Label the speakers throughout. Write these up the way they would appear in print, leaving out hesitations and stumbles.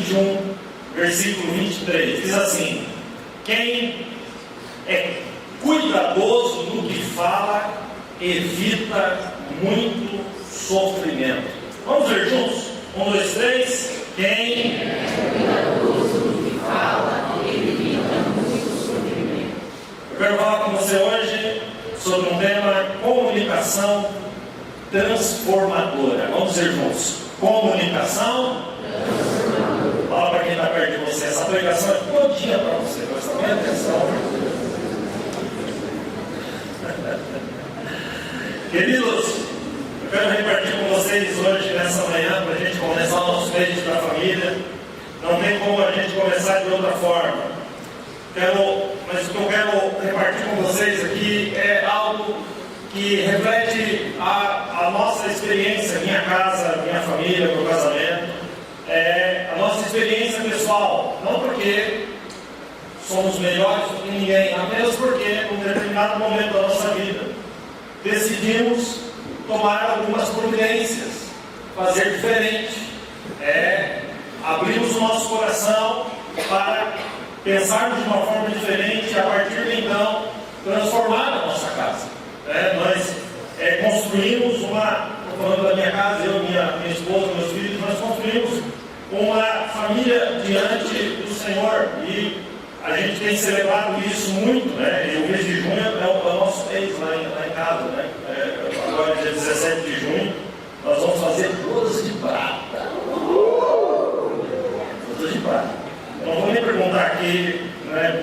Speaker 1: 21, versículo 23. Diz assim: quem é cuidadoso no que fala, evita muito sofrimento. Vamos ver juntos? 1, 2, 3. Quem é cuidadoso no que fala, evita muito sofrimento. Eu quero falar com você hoje sobre um tema: comunicação transformadora. Vamos ver juntos. Comunicação transformadora. Fala para quem está perto de você. Essa pregação é todinha para você. Presta bem atenção. Queridos, eu quero repartir com vocês hoje, nessa manhã, para a gente começar o nosso mês da família. Não tem como a gente começar de outra forma. Mas o que eu quero repartir com vocês aqui é algo que reflete a nossa experiência, minha casa, minha família, meu casamento, a nossa experiência pessoal. Não porque somos melhores do que ninguém, apenas porque, em um determinado momento da nossa vida, decidimos tomar algumas providências, fazer diferente, abrimos o nosso coração para pensarmos de uma forma diferente e a partir de então transformar a nossa casa. Nós construímos estou falando da minha casa, eu, minha esposa, meus filhos, nós construímos uma família diante do Senhor e a gente tem celebrado isso muito, E o mês de junho é o nosso mês lá em casa, agora dia 17 de junho, nós vamos fazer bodas de prata. Bodas de prata. Não vou nem perguntar aqui,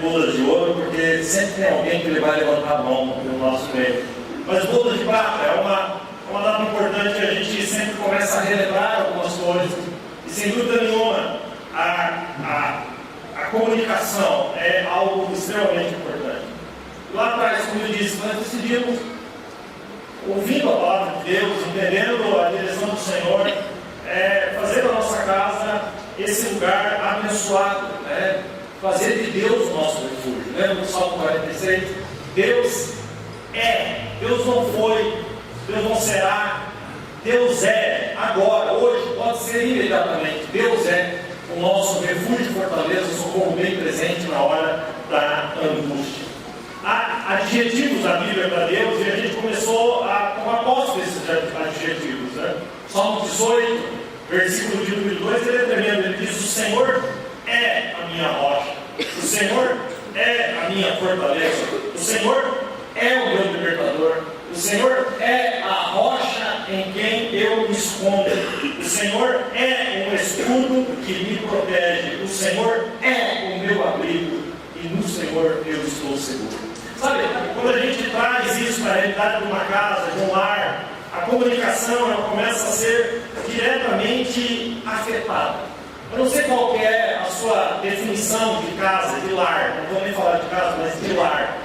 Speaker 1: bodas de ouro, porque sempre tem alguém que vai levantar a mão no nosso meio. Mas bodas de prata é uma data importante que a gente sempre começa a relembrar algumas coisas. E sem dúvida nenhuma, a comunicação é algo extremamente importante. Lá atrás, como eu disse, nós decidimos, ouvindo a palavra de Deus, entendendo a direção do Senhor, fazer da nossa casa esse lugar abençoado, fazer de Deus o nosso refúgio. Lembra do Salmo 46? Deus é, Deus não foi, Deus não será, Deus é agora, hoje, pode ser imediatamente. Deus é o nosso refúgio e fortaleza, socorro bem presente na hora da angústia. Há adjetivos da Bíblia para Deus e a gente começou a tomar posse desses adjetivos. Salmo 18, versículo de número 2, ele é tremendo, ele diz: o Senhor é a minha rocha, o Senhor é a minha fortaleza, o Senhor é o meu libertador, o Senhor é a rocha em quem eu me escondo, o Senhor é um escudo que me protege, o Senhor é o meu abrigo e no Senhor eu estou seguro. Sabe, quando a gente traz isso para a realidade de uma casa, de um lar, a comunicação ela começa a ser diretamente afetada. Eu não sei qual que é a sua definição de casa, de lar, não vou nem falar de casa, mas de lar,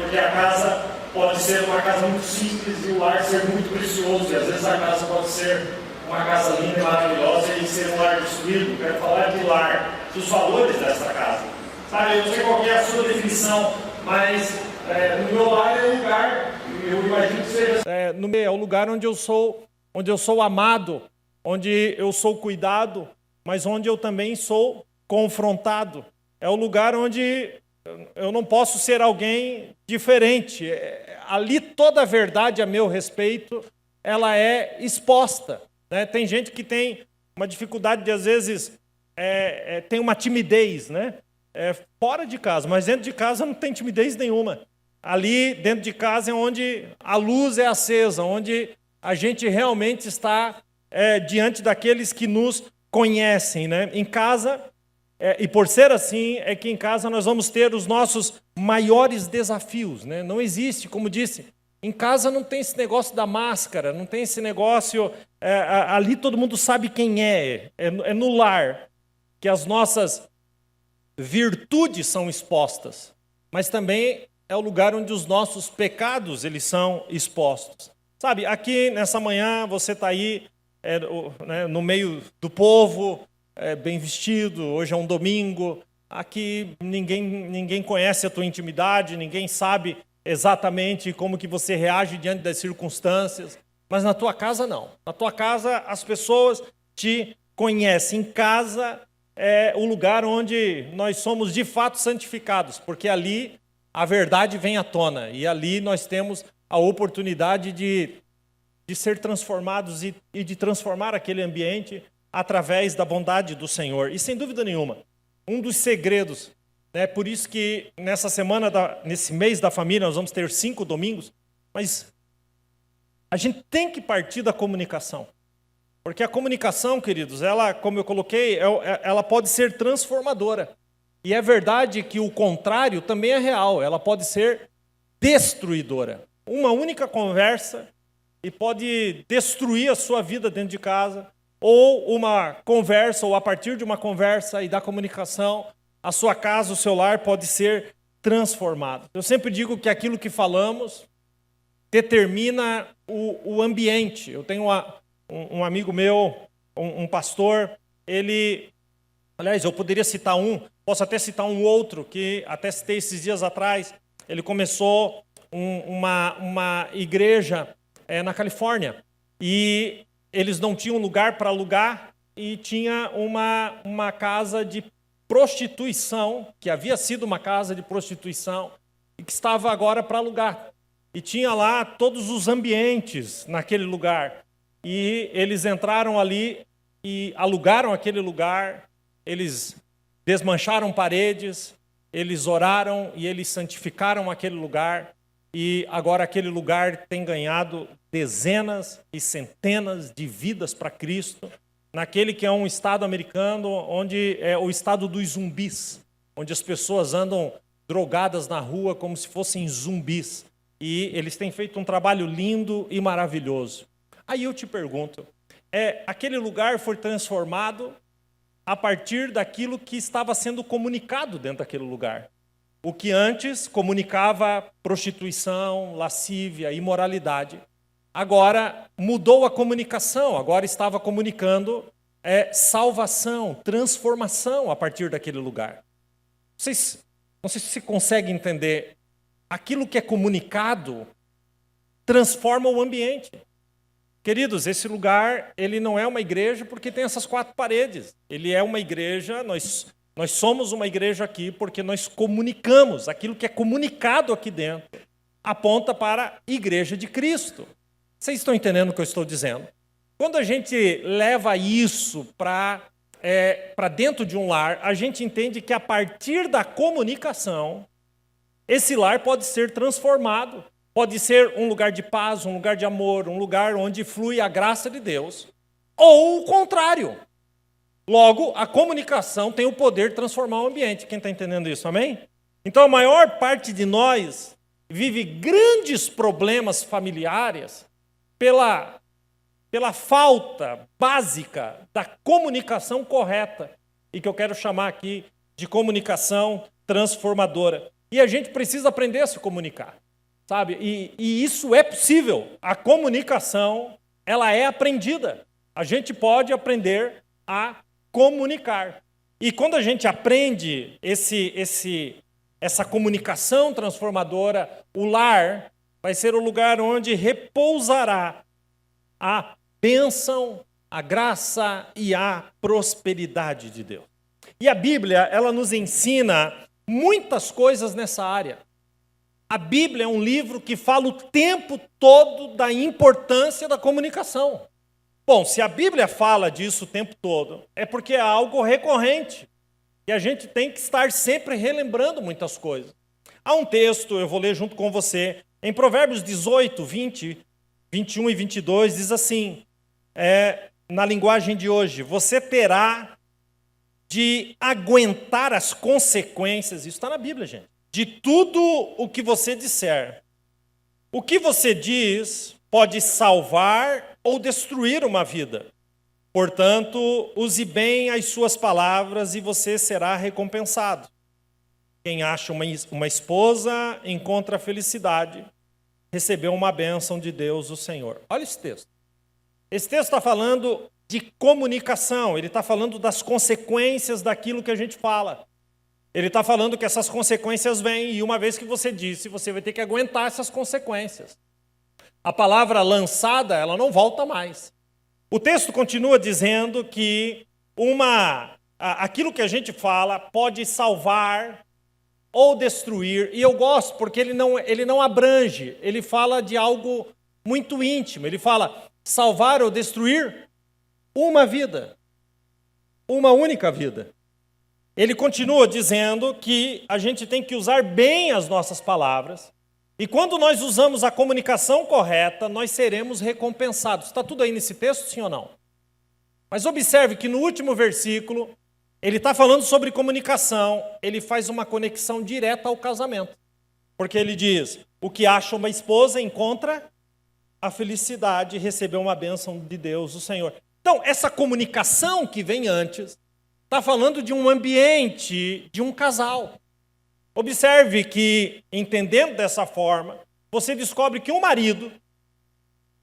Speaker 1: porque a casa pode ser uma casa muito simples e o lar ser muito precioso, e às vezes a casa pode ser uma casa linda e maravilhosa e ser um lar destruído. Quero falar de lar, dos valores dessa casa. Sabe, eu não sei qual que é a sua definição, mas no meu lar é um lugar, eu imagino que seja
Speaker 2: é o lugar onde eu sou amado, onde eu sou cuidado, mas onde eu também sou confrontado. É o lugar onde eu não posso ser alguém diferente. Ali toda a verdade a meu respeito, ela é exposta. Tem gente que tem uma dificuldade de, às vezes, tem uma timidez, fora de casa, mas dentro de casa não tem timidez nenhuma. Ali dentro de casa é onde a luz é acesa, onde a gente realmente está diante daqueles que nos conhecem. Em casa, e por ser assim, é que em casa nós vamos ter os nossos maiores desafios. Não existe, como disse, em casa não tem esse negócio da máscara, não tem esse negócio, ali todo mundo sabe quem é no lar que as nossas virtudes são expostas, mas também é o lugar onde os nossos pecados eles são expostos. Sabe, aqui nessa manhã você está aí no meio do povo, bem vestido, hoje é um domingo, aqui ninguém conhece a tua intimidade, ninguém sabe exatamente como que você reage diante das circunstâncias, mas na tua casa não. Na tua casa as pessoas te conhecem. Em casa é o lugar onde nós somos de fato santificados, porque ali a verdade vem à tona e ali nós temos a oportunidade de ser transformados e de transformar aquele ambiente através da bondade do Senhor. E sem dúvida nenhuma, um dos segredos, por isso que nessa semana, nesse mês da família, nós vamos ter 5 domingos, mas a gente tem que partir da comunicação. Porque a comunicação, queridos, ela, como eu coloquei, ela pode ser transformadora. E é verdade que o contrário também é real, ela pode ser destruidora. Uma única conversa e pode destruir a sua vida dentro de casa, ou uma conversa, ou a partir de uma conversa e da comunicação, a sua casa, o seu lar pode ser transformado. Eu sempre digo que aquilo que falamos determina o ambiente. Eu tenho um amigo meu, um pastor, aliás, eu poderia citar posso até citar um outro, que até citei esses dias atrás. Ele começou uma igreja na Califórnia, e eles não tinham lugar para alugar, e tinha uma casa de prostituição, que havia sido uma casa de prostituição, e que estava agora para alugar. E tinha lá todos os ambientes naquele lugar. E eles entraram ali e alugaram aquele lugar, eles desmancharam paredes, eles oraram e eles santificaram aquele lugar, e agora aquele lugar tem ganhado dezenas e centenas de vidas para Cristo, naquele que é um estado americano, onde é o estado dos zumbis, onde as pessoas andam drogadas na rua como se fossem zumbis, e eles têm feito um trabalho lindo e maravilhoso. Aí eu te pergunto, aquele lugar foi transformado a partir daquilo que estava sendo comunicado dentro daquele lugar. O que antes comunicava prostituição, lascívia, imoralidade, agora mudou a comunicação, agora estava comunicando salvação, transformação a partir daquele lugar. Não sei se você consegue entender, aquilo que é comunicado transforma o ambiente. Queridos, esse lugar, ele não é uma igreja porque tem essas 4 paredes. Ele é uma igreja, nós somos uma igreja aqui porque nós comunicamos. Aquilo que é comunicado aqui dentro aponta para a igreja de Cristo. Vocês estão entendendo o que eu estou dizendo? Quando a gente leva isso para dentro de um lar, a gente entende que a partir da comunicação, esse lar pode ser transformado. Pode ser um lugar de paz, um lugar de amor, um lugar onde flui a graça de Deus, ou o contrário. Logo, a comunicação tem o poder de transformar o ambiente. Quem está entendendo isso, amém? Então, a maior parte de nós vive grandes problemas familiares pela falta básica da comunicação correta, e que eu quero chamar aqui de comunicação transformadora. E a gente precisa aprender a se comunicar. Sabe? E isso é possível. A comunicação, ela é aprendida. A gente pode aprender a comunicar. E quando a gente aprende essa comunicação transformadora, o lar vai ser o lugar onde repousará a bênção, a graça e a prosperidade de Deus. E a Bíblia, ela nos ensina muitas coisas nessa área. A Bíblia é um livro que fala o tempo todo da importância da comunicação. Bom, se a Bíblia fala disso o tempo todo, é porque é algo recorrente. E a gente tem que estar sempre relembrando muitas coisas. Há um texto, eu vou ler junto com você, em Provérbios 18, 20, 21 e 22, diz assim, na linguagem de hoje, você terá de aguentar as consequências, isso está na Bíblia, gente, de tudo o que você disser. O que você diz pode salvar ou destruir uma vida. Portanto, use bem as suas palavras e você será recompensado. Quem acha uma esposa encontra felicidade, recebeu uma bênção de Deus, o Senhor. Olha esse texto. Esse texto está falando de comunicação, ele está falando das consequências daquilo que a gente fala. Ele está falando que essas consequências vêm, e uma vez que você disse, você vai ter que aguentar essas consequências. A palavra lançada, ela não volta mais. O texto continua dizendo que uma aquilo que a gente fala pode salvar ou destruir. E eu gosto porque ele não abrange, ele fala de algo muito íntimo. Ele fala salvar ou destruir uma vida, uma única vida. Ele continua dizendo que a gente tem que usar bem as nossas palavras, e quando nós usamos a comunicação correta, nós seremos recompensados. Está tudo aí nesse texto, sim ou não? Mas observe que no último versículo, ele está falando sobre comunicação, ele faz uma conexão direta ao casamento. Porque ele diz, o que acha uma esposa encontra a felicidade e recebeu uma bênção de Deus, o Senhor. Então, essa comunicação que vem antes, está falando de um ambiente, de um casal. Observe que, entendendo dessa forma, você descobre que um marido,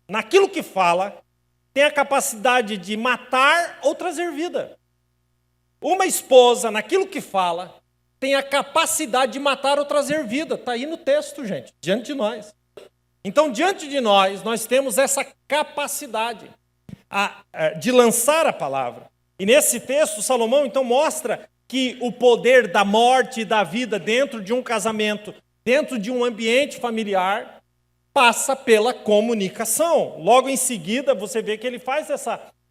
Speaker 2: naquilo que fala, tem a capacidade de matar ou trazer vida. Uma esposa, naquilo que fala, tem a capacidade de matar ou trazer vida. Está aí no texto, gente, diante de nós. Então, diante de nós temos essa capacidade de lançar a palavra. E nesse texto, Salomão, então, mostra que o poder da morte e da vida dentro de um casamento, dentro de um ambiente familiar, passa pela comunicação. Logo em seguida, você vê que ele faz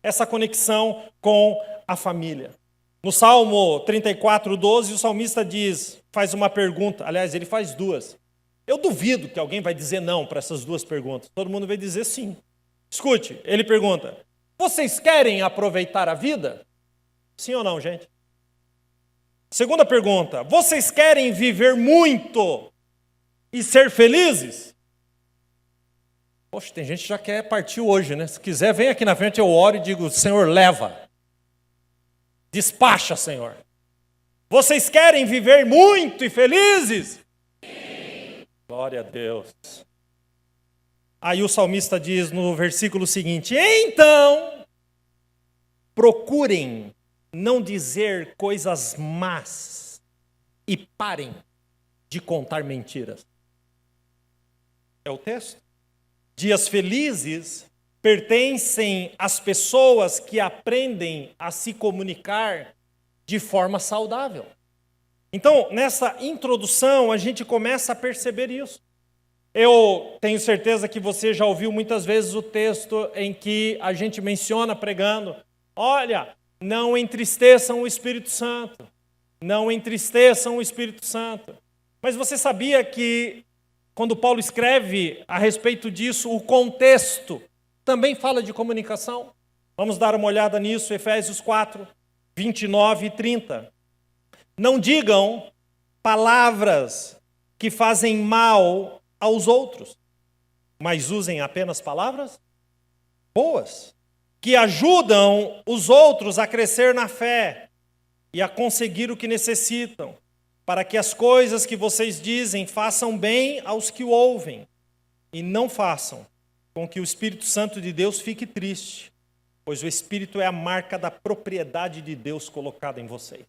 Speaker 2: essa conexão com a família. No Salmo 34:12, o salmista faz uma pergunta, aliás, ele faz duas. Eu duvido que alguém vai dizer não para essas duas perguntas. Todo mundo vai dizer sim. Escute, ele pergunta, vocês querem aproveitar a vida? Sim ou não, gente? Segunda pergunta, vocês querem viver muito e ser felizes? Poxa, tem gente que já quer partir hoje, né? Se quiser, vem aqui na frente, eu oro e digo, Senhor, leva. Despacha, Senhor. Vocês querem viver muito e felizes? Sim. Glória a Deus. Aí o salmista diz no versículo seguinte, então, procurem não dizer coisas más e parem de contar mentiras. É o texto. Dias felizes pertencem às pessoas que aprendem a se comunicar de forma saudável. Então, nessa introdução, a gente começa a perceber isso. Eu tenho certeza que você já ouviu muitas vezes o texto em que a gente menciona pregando, olha, não entristeçam o Espírito Santo, não entristeçam o Espírito Santo. Mas você sabia que quando Paulo escreve a respeito disso, o contexto também fala de comunicação? Vamos dar uma olhada nisso, Efésios 4, 29 e 30. Não digam palavras que fazem mal aos outros, mas usem apenas palavras boas, que ajudam os outros a crescer na fé e a conseguir o que necessitam, para que as coisas que vocês dizem façam bem aos que o ouvem, e não façam com que o Espírito Santo de Deus fique triste, pois o Espírito é a marca da propriedade de Deus colocada em vocês.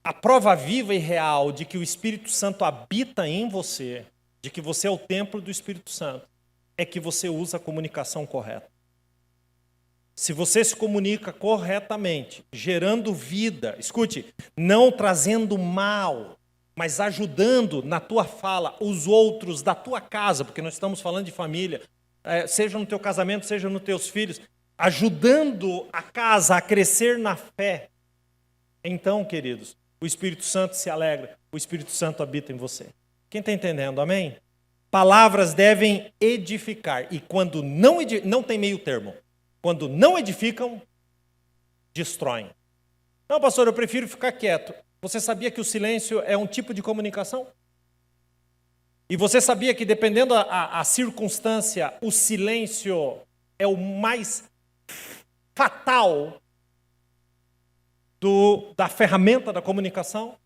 Speaker 2: A prova viva e real de que o Espírito Santo habita em você, de que você é o templo do Espírito Santo, é que você usa a comunicação correta. Se você se comunica corretamente, gerando vida, escute, não trazendo mal, mas ajudando na tua fala os outros da tua casa, porque nós estamos falando de família, seja no teu casamento, seja nos teus filhos, ajudando a casa a crescer na fé. Então, queridos, o Espírito Santo se alegra, o Espírito Santo habita em você. Quem está entendendo, amém? Palavras devem edificar, e quando não tem meio termo, quando não edificam, destroem. Não, pastor, eu prefiro ficar quieto. Você sabia que o silêncio é um tipo de comunicação? E você sabia que, dependendo a circunstância, o silêncio é o mais fatal da ferramenta da comunicação?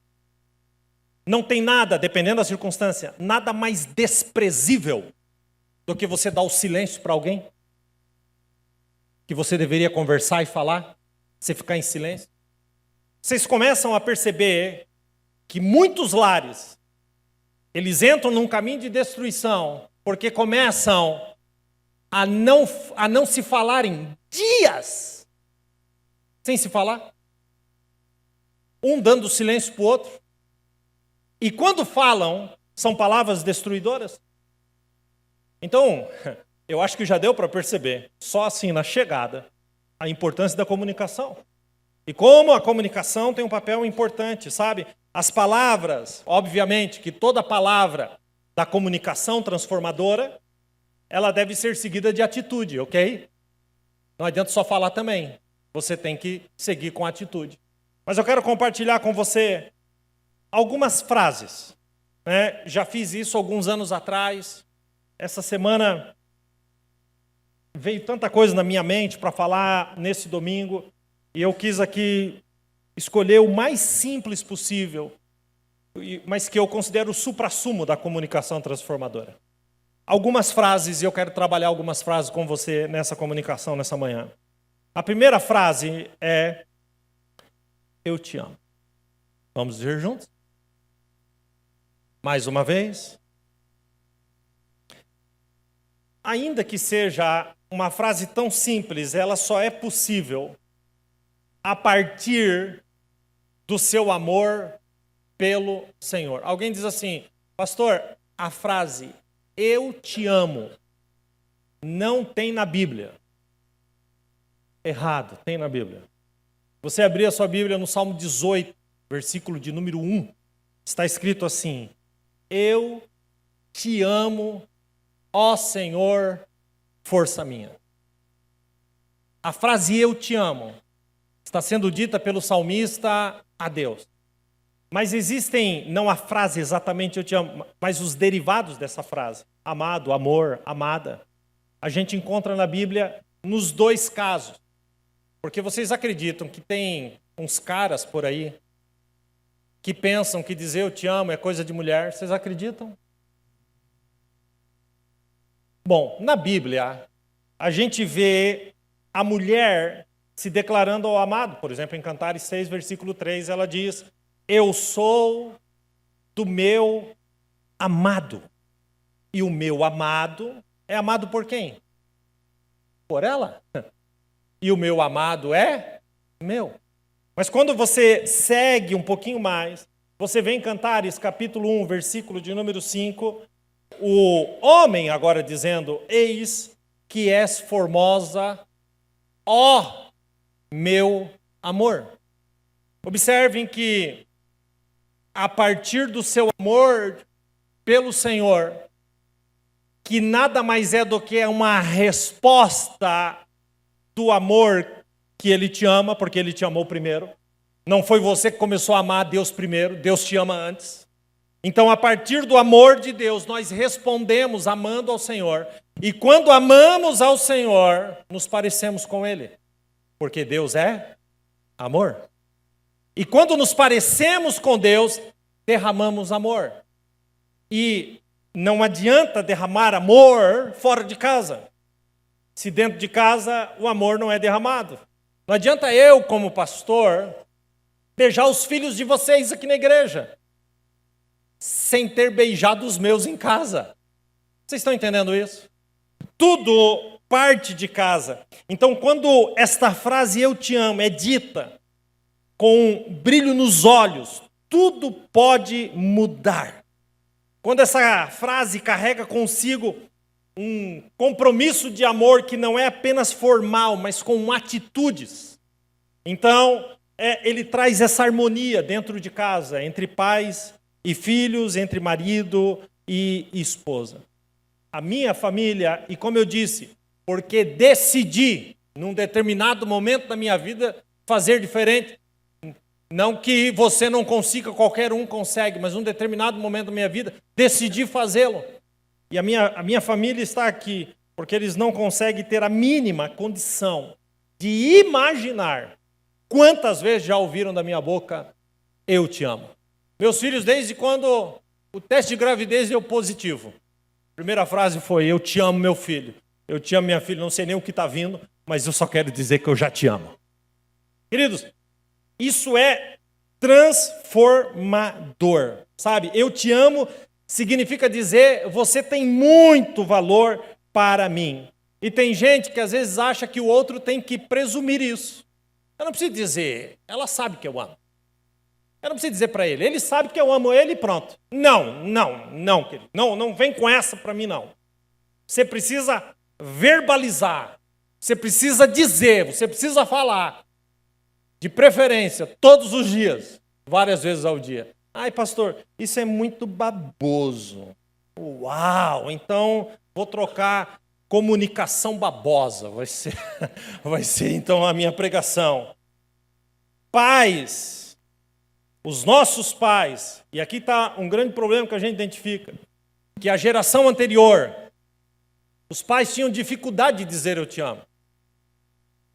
Speaker 2: Não tem nada, dependendo da circunstância, nada mais desprezível do que você dar o silêncio para alguém que você deveria conversar e falar, você ficar em silêncio. Vocês começam a perceber que muitos lares, eles entram num caminho de destruição, porque começam a não se falarem dias sem se falar. Um dando silêncio para o outro. E quando falam, são palavras destruidoras. Então, eu acho que já deu para perceber, só assim na chegada, a importância da comunicação. E como a comunicação tem um papel importante, sabe? As palavras, obviamente que toda palavra da comunicação transformadora, ela deve ser seguida de atitude, ok? Não adianta só falar também. Você tem que seguir com atitude. Mas eu quero compartilhar com você algumas frases. Né? Já fiz isso alguns anos atrás. Essa semana veio tanta coisa na minha mente para falar nesse domingo. E eu quis aqui escolher o mais simples possível, mas que eu considero o suprassumo da comunicação transformadora. Algumas frases, e eu quero trabalhar algumas frases com você nessa comunicação nessa manhã. A primeira frase é: eu te amo. Vamos dizer juntos? Mais uma vez. Ainda que seja uma frase tão simples, ela só é possível a partir do seu amor pelo Senhor. Alguém diz assim: pastor, a frase eu te amo não tem na Bíblia. Errado, tem na Bíblia. Você abrir a sua Bíblia no Salmo 18, versículo de número 1, está escrito assim: eu te amo, ó Senhor, força minha. A frase eu te amo está sendo dita pelo salmista a Deus. Mas existem, não a frase exatamente eu te amo, mas os derivados dessa frase. Amado, amor, amada. A gente encontra na Bíblia nos dois casos. Porque vocês acreditam que tem uns caras por aí que pensam que dizer eu te amo é coisa de mulher. Vocês acreditam? Bom, na Bíblia, a gente vê a mulher se declarando ao amado. Por exemplo, em Cantares 6, versículo 3, ela diz: eu sou do meu amado. E o meu amado é amado por quem? Por ela. E o meu amado é meu. Mas quando você segue um pouquinho mais, você vê em Cantares, capítulo 1, versículo de número 5, o homem agora dizendo: eis que és formosa, ó meu amor. Observem que a partir do seu amor pelo Senhor, que nada mais é do que uma resposta do amor que Ele te ama, porque Ele te amou primeiro. Não foi você que começou a amar Deus primeiro, Deus te ama antes. Então, a partir do amor de Deus, nós respondemos amando ao Senhor. E quando amamos ao Senhor, nos parecemos com Ele, porque Deus é amor. E quando nos parecemos com Deus, derramamos amor. E não adianta derramar amor fora de casa, se dentro de casa o amor não é derramado. Não adianta eu, como pastor, beijar os filhos de vocês aqui na igreja, sem ter beijado os meus em casa. Vocês estão entendendo isso? Tudo parte de casa. Então, quando esta frase eu te amo é dita com um brilho nos olhos, tudo pode mudar. Quando essa frase carrega consigo um compromisso de amor que não é apenas formal, mas com atitudes, então ele traz essa harmonia dentro de casa, entre pais e filhos, entre marido e esposa. A minha família, e como eu disse, porque decidi, num determinado momento da minha vida, fazer diferente. Não que você não consiga, qualquer um consegue, mas num determinado momento da minha vida, decidi fazê-lo. E a minha família está aqui, porque eles não conseguem ter a mínima condição de imaginar quantas vezes já ouviram da minha boca, eu te amo. Meus filhos, desde quando o teste de gravidez deu positivo, a primeira frase foi: eu te amo, meu filho. Eu te amo, minha filha. Não sei nem o que está vindo, mas eu só quero dizer que eu já te amo. Queridos, isso é transformador, sabe? Eu te amo significa dizer: você tem muito valor para mim. E tem gente que às vezes acha que o outro tem que presumir isso. Eu não preciso dizer, ela sabe que eu amo. Eu não preciso dizer para ele sabe que eu amo ele e pronto. Não, querido. Não vem com essa para mim, não. Você precisa verbalizar, você precisa dizer, você precisa falar. De preferência, todos os dias, várias vezes ao dia. Ai, pastor, isso é muito baboso. Uau, então vou trocar comunicação babosa. Vai ser então a minha pregação. Pais. Os nossos pais, e aqui está um grande problema que a gente identifica, que a geração anterior, os pais tinham dificuldade de dizer eu te amo.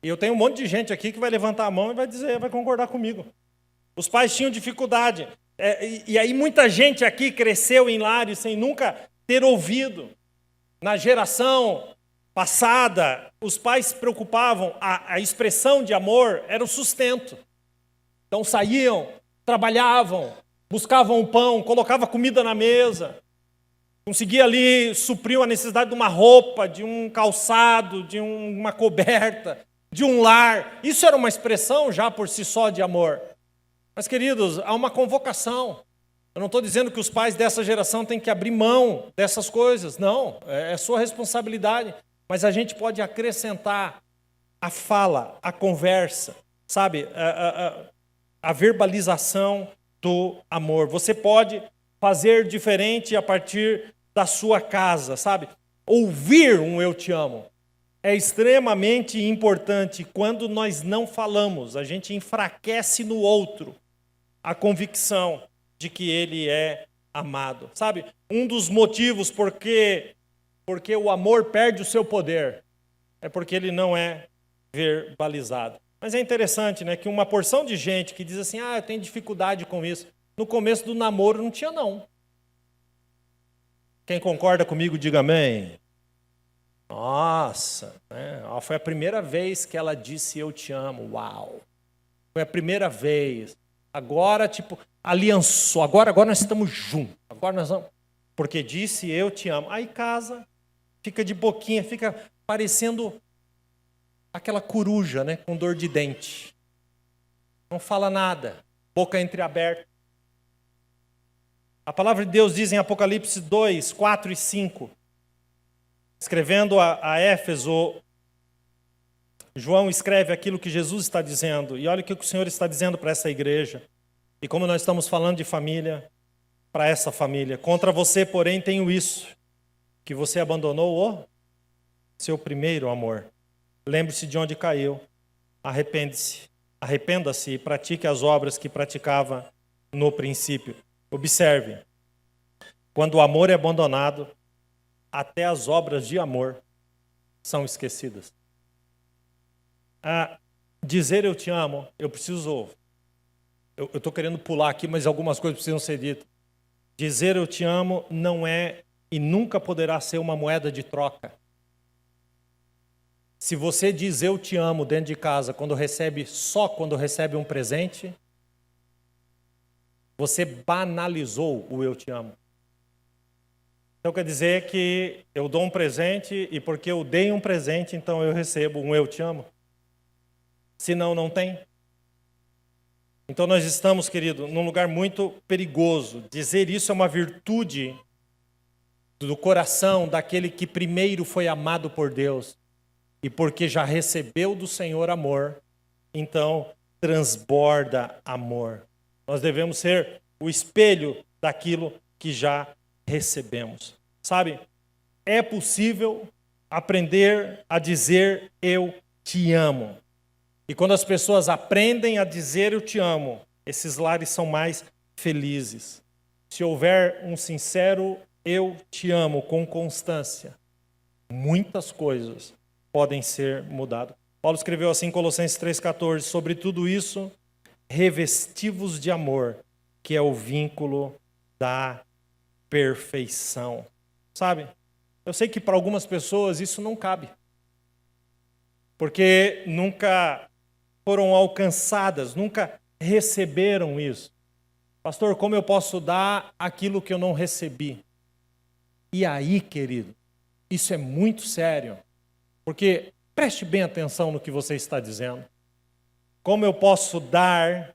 Speaker 2: E eu tenho um monte de gente aqui que vai levantar a mão e vai dizer, vai concordar comigo. Os pais tinham dificuldade. E aí muita gente aqui cresceu em lares sem nunca ter ouvido. Na geração passada, os pais se preocupavam, a expressão de amor era o sustento. Então saíam, trabalhavam, buscavam o pão, colocavam comida na mesa, conseguia ali suprir a necessidade de uma roupa, de um calçado, de uma coberta, de um lar. Isso era uma expressão já por si só de amor. Mas, queridos, há uma convocação. Eu não estou dizendo que os pais dessa geração têm que abrir mão dessas coisas. Não, é sua responsabilidade. Mas a gente pode acrescentar a fala, a conversa, sabe? A verbalização do amor. Você pode fazer diferente a partir da sua casa, sabe? Ouvir um eu te amo é extremamente importante. Quando nós não falamos, a gente enfraquece no outro a convicção de que ele é amado. Sabe? Um dos motivos porque o amor perde o seu poder é porque ele não é verbalizado. Mas é interessante, né, que uma porção de gente que diz assim, eu tenho dificuldade com isso. No começo do namoro não tinha, não. Quem concorda comigo, diga amém. Nossa, né? Foi a primeira vez que ela disse eu te amo. Uau. Foi a primeira vez. Agora, aliançou. Agora nós estamos juntos. Agora nós vamos. Porque disse eu te amo. Aí casa, fica de boquinha, fica parecendo aquela coruja, né, com dor de dente. Não fala nada, boca entreaberta. A palavra de Deus diz em Apocalipse 2, 4 e 5, escrevendo a Éfeso, João escreve aquilo que Jesus está dizendo. E olha o que o Senhor está dizendo para essa igreja. E como nós estamos falando de família, para essa família. Contra você, porém, tenho isso, que você abandonou o seu primeiro amor. Lembre-se de onde caiu, arrependa-se e pratique as obras que praticava no princípio. Observe, quando o amor é abandonado, até as obras de amor são esquecidas. Dizer eu te amo, eu preciso... Eu estou querendo pular aqui, mas algumas coisas precisam ser ditas. Dizer eu te amo não é e nunca poderá ser uma moeda de troca. Se você diz eu te amo dentro de casa só quando recebe um presente, você banalizou o eu te amo. Então quer dizer que eu dou um presente e porque eu dei um presente, então eu recebo um eu te amo? Senão não tem. Então nós estamos, querido, num lugar muito perigoso. Dizer isso é uma virtude do coração daquele que primeiro foi amado por Deus. E porque já recebeu do Senhor amor, então transborda amor. Nós devemos ser o espelho daquilo que já recebemos. Sabe, é possível aprender a dizer eu te amo. E quando as pessoas aprendem a dizer eu te amo, esses lares são mais felizes. Se houver um sincero eu te amo com constância, muitas coisas podem ser mudadas. Paulo escreveu assim em Colossenses 3,14, sobre tudo isso, revestivos de amor, que é o vínculo da perfeição. Sabe, eu sei que para algumas pessoas isso não cabe, porque nunca foram alcançadas, nunca receberam isso. Pastor, como eu posso dar aquilo que eu não recebi? E aí, querido, isso é muito sério. Porque preste bem atenção no que você está dizendo. como eu posso dar,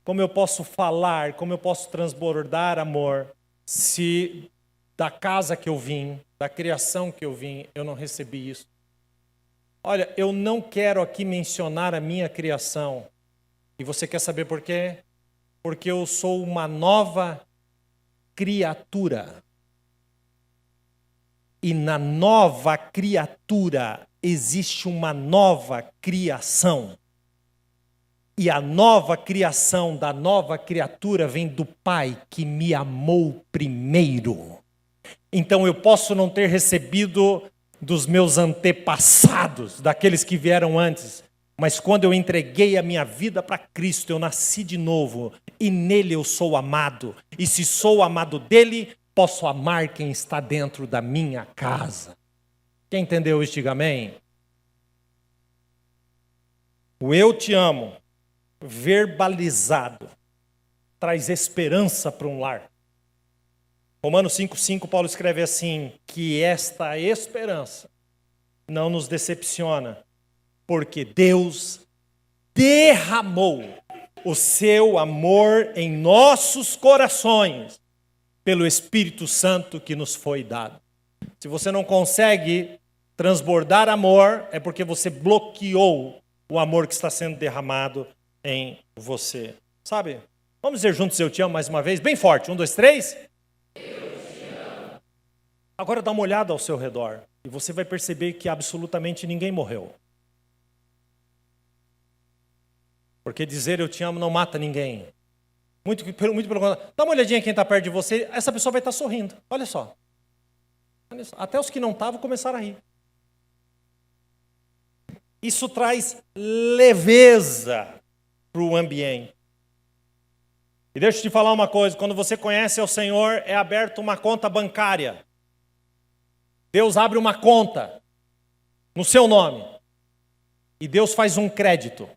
Speaker 2: como eu posso falar, como eu posso transbordar amor, se da casa que eu vim, da criação que eu vim, eu não recebi isso? Olha, eu não quero aqui mencionar a minha criação. E você quer saber por quê? Porque eu sou uma nova criatura. E na nova criatura existe uma nova criação. E a nova criação da nova criatura vem do Pai que me amou primeiro. Então eu posso não ter recebido dos meus antepassados, daqueles que vieram antes, mas quando eu entreguei a minha vida para Cristo, eu nasci de novo e nele eu sou amado. E se sou amado dele, posso amar quem está dentro da minha casa. Quem entendeu isso, diga amém. O eu te amo, verbalizado, traz esperança para um lar. Romanos 5,5, Paulo escreve assim, que esta esperança não nos decepciona, porque Deus derramou o seu amor em nossos corações, pelo Espírito Santo que nos foi dado. Se você não consegue transbordar amor, é porque você bloqueou o amor que está sendo derramado em você. Sabe? Vamos dizer juntos, eu te amo mais uma vez, bem forte. 1, 2, 3. Agora dá uma olhada ao seu redor e você vai perceber que absolutamente ninguém morreu. Porque dizer eu te amo não mata ninguém. Muito pelo contrário. Dá uma olhadinha quem está perto de você, essa pessoa vai estar sorrindo. Olha só. Até os que não estavam começaram a rir. Isso traz leveza para o ambiente. E deixa eu te falar uma coisa, quando você conhece o Senhor, é aberta uma conta bancária. Deus abre uma conta no seu nome. E Deus faz um crédito.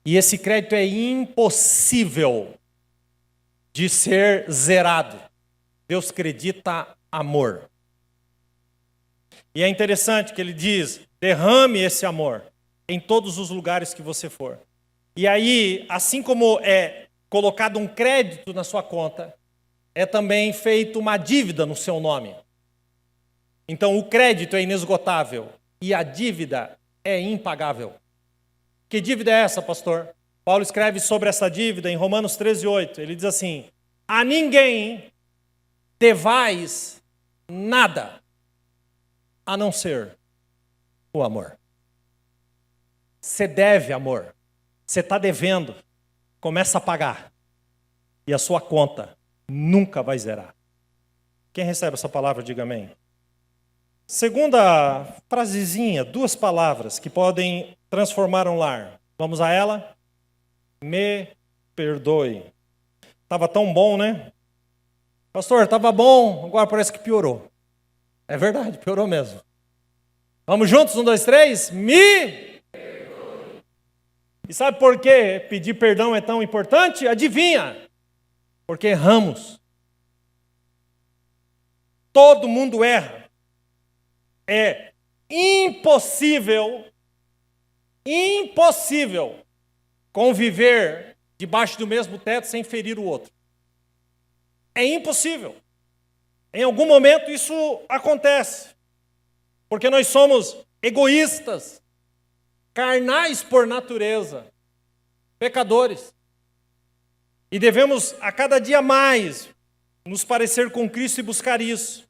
Speaker 2: E esse crédito é impossível de ser zerado. Deus acredita amor. E é interessante que ele diz, derrame esse amor em todos os lugares que você for. E aí, assim como é colocado um crédito na sua conta, é também feita uma dívida no seu nome. Então o crédito é inesgotável e a dívida é impagável. Que dívida é essa, pastor? Paulo escreve sobre essa dívida em Romanos 13:8. Ele diz assim, a ninguém devais nada, a não ser o amor. Você deve amor. Você está devendo. Começa a pagar. E a sua conta nunca vai zerar. Quem recebe essa palavra, diga amém. Segunda frasezinha, 2 palavras que podem transformar um lar. Vamos a ela? Me perdoe. Estava tão bom, né? Pastor, estava bom, agora parece que piorou. É verdade, piorou mesmo. Vamos juntos? 1, 2, 3. Me perdoe. E sabe por que pedir perdão é tão importante? Adivinha? Porque erramos. Todo mundo erra. É impossível conviver debaixo do mesmo teto sem ferir o outro. É impossível. Em algum momento isso acontece. Porque nós somos egoístas, carnais por natureza, pecadores. E devemos a cada dia mais nos parecer com Cristo e buscar isso.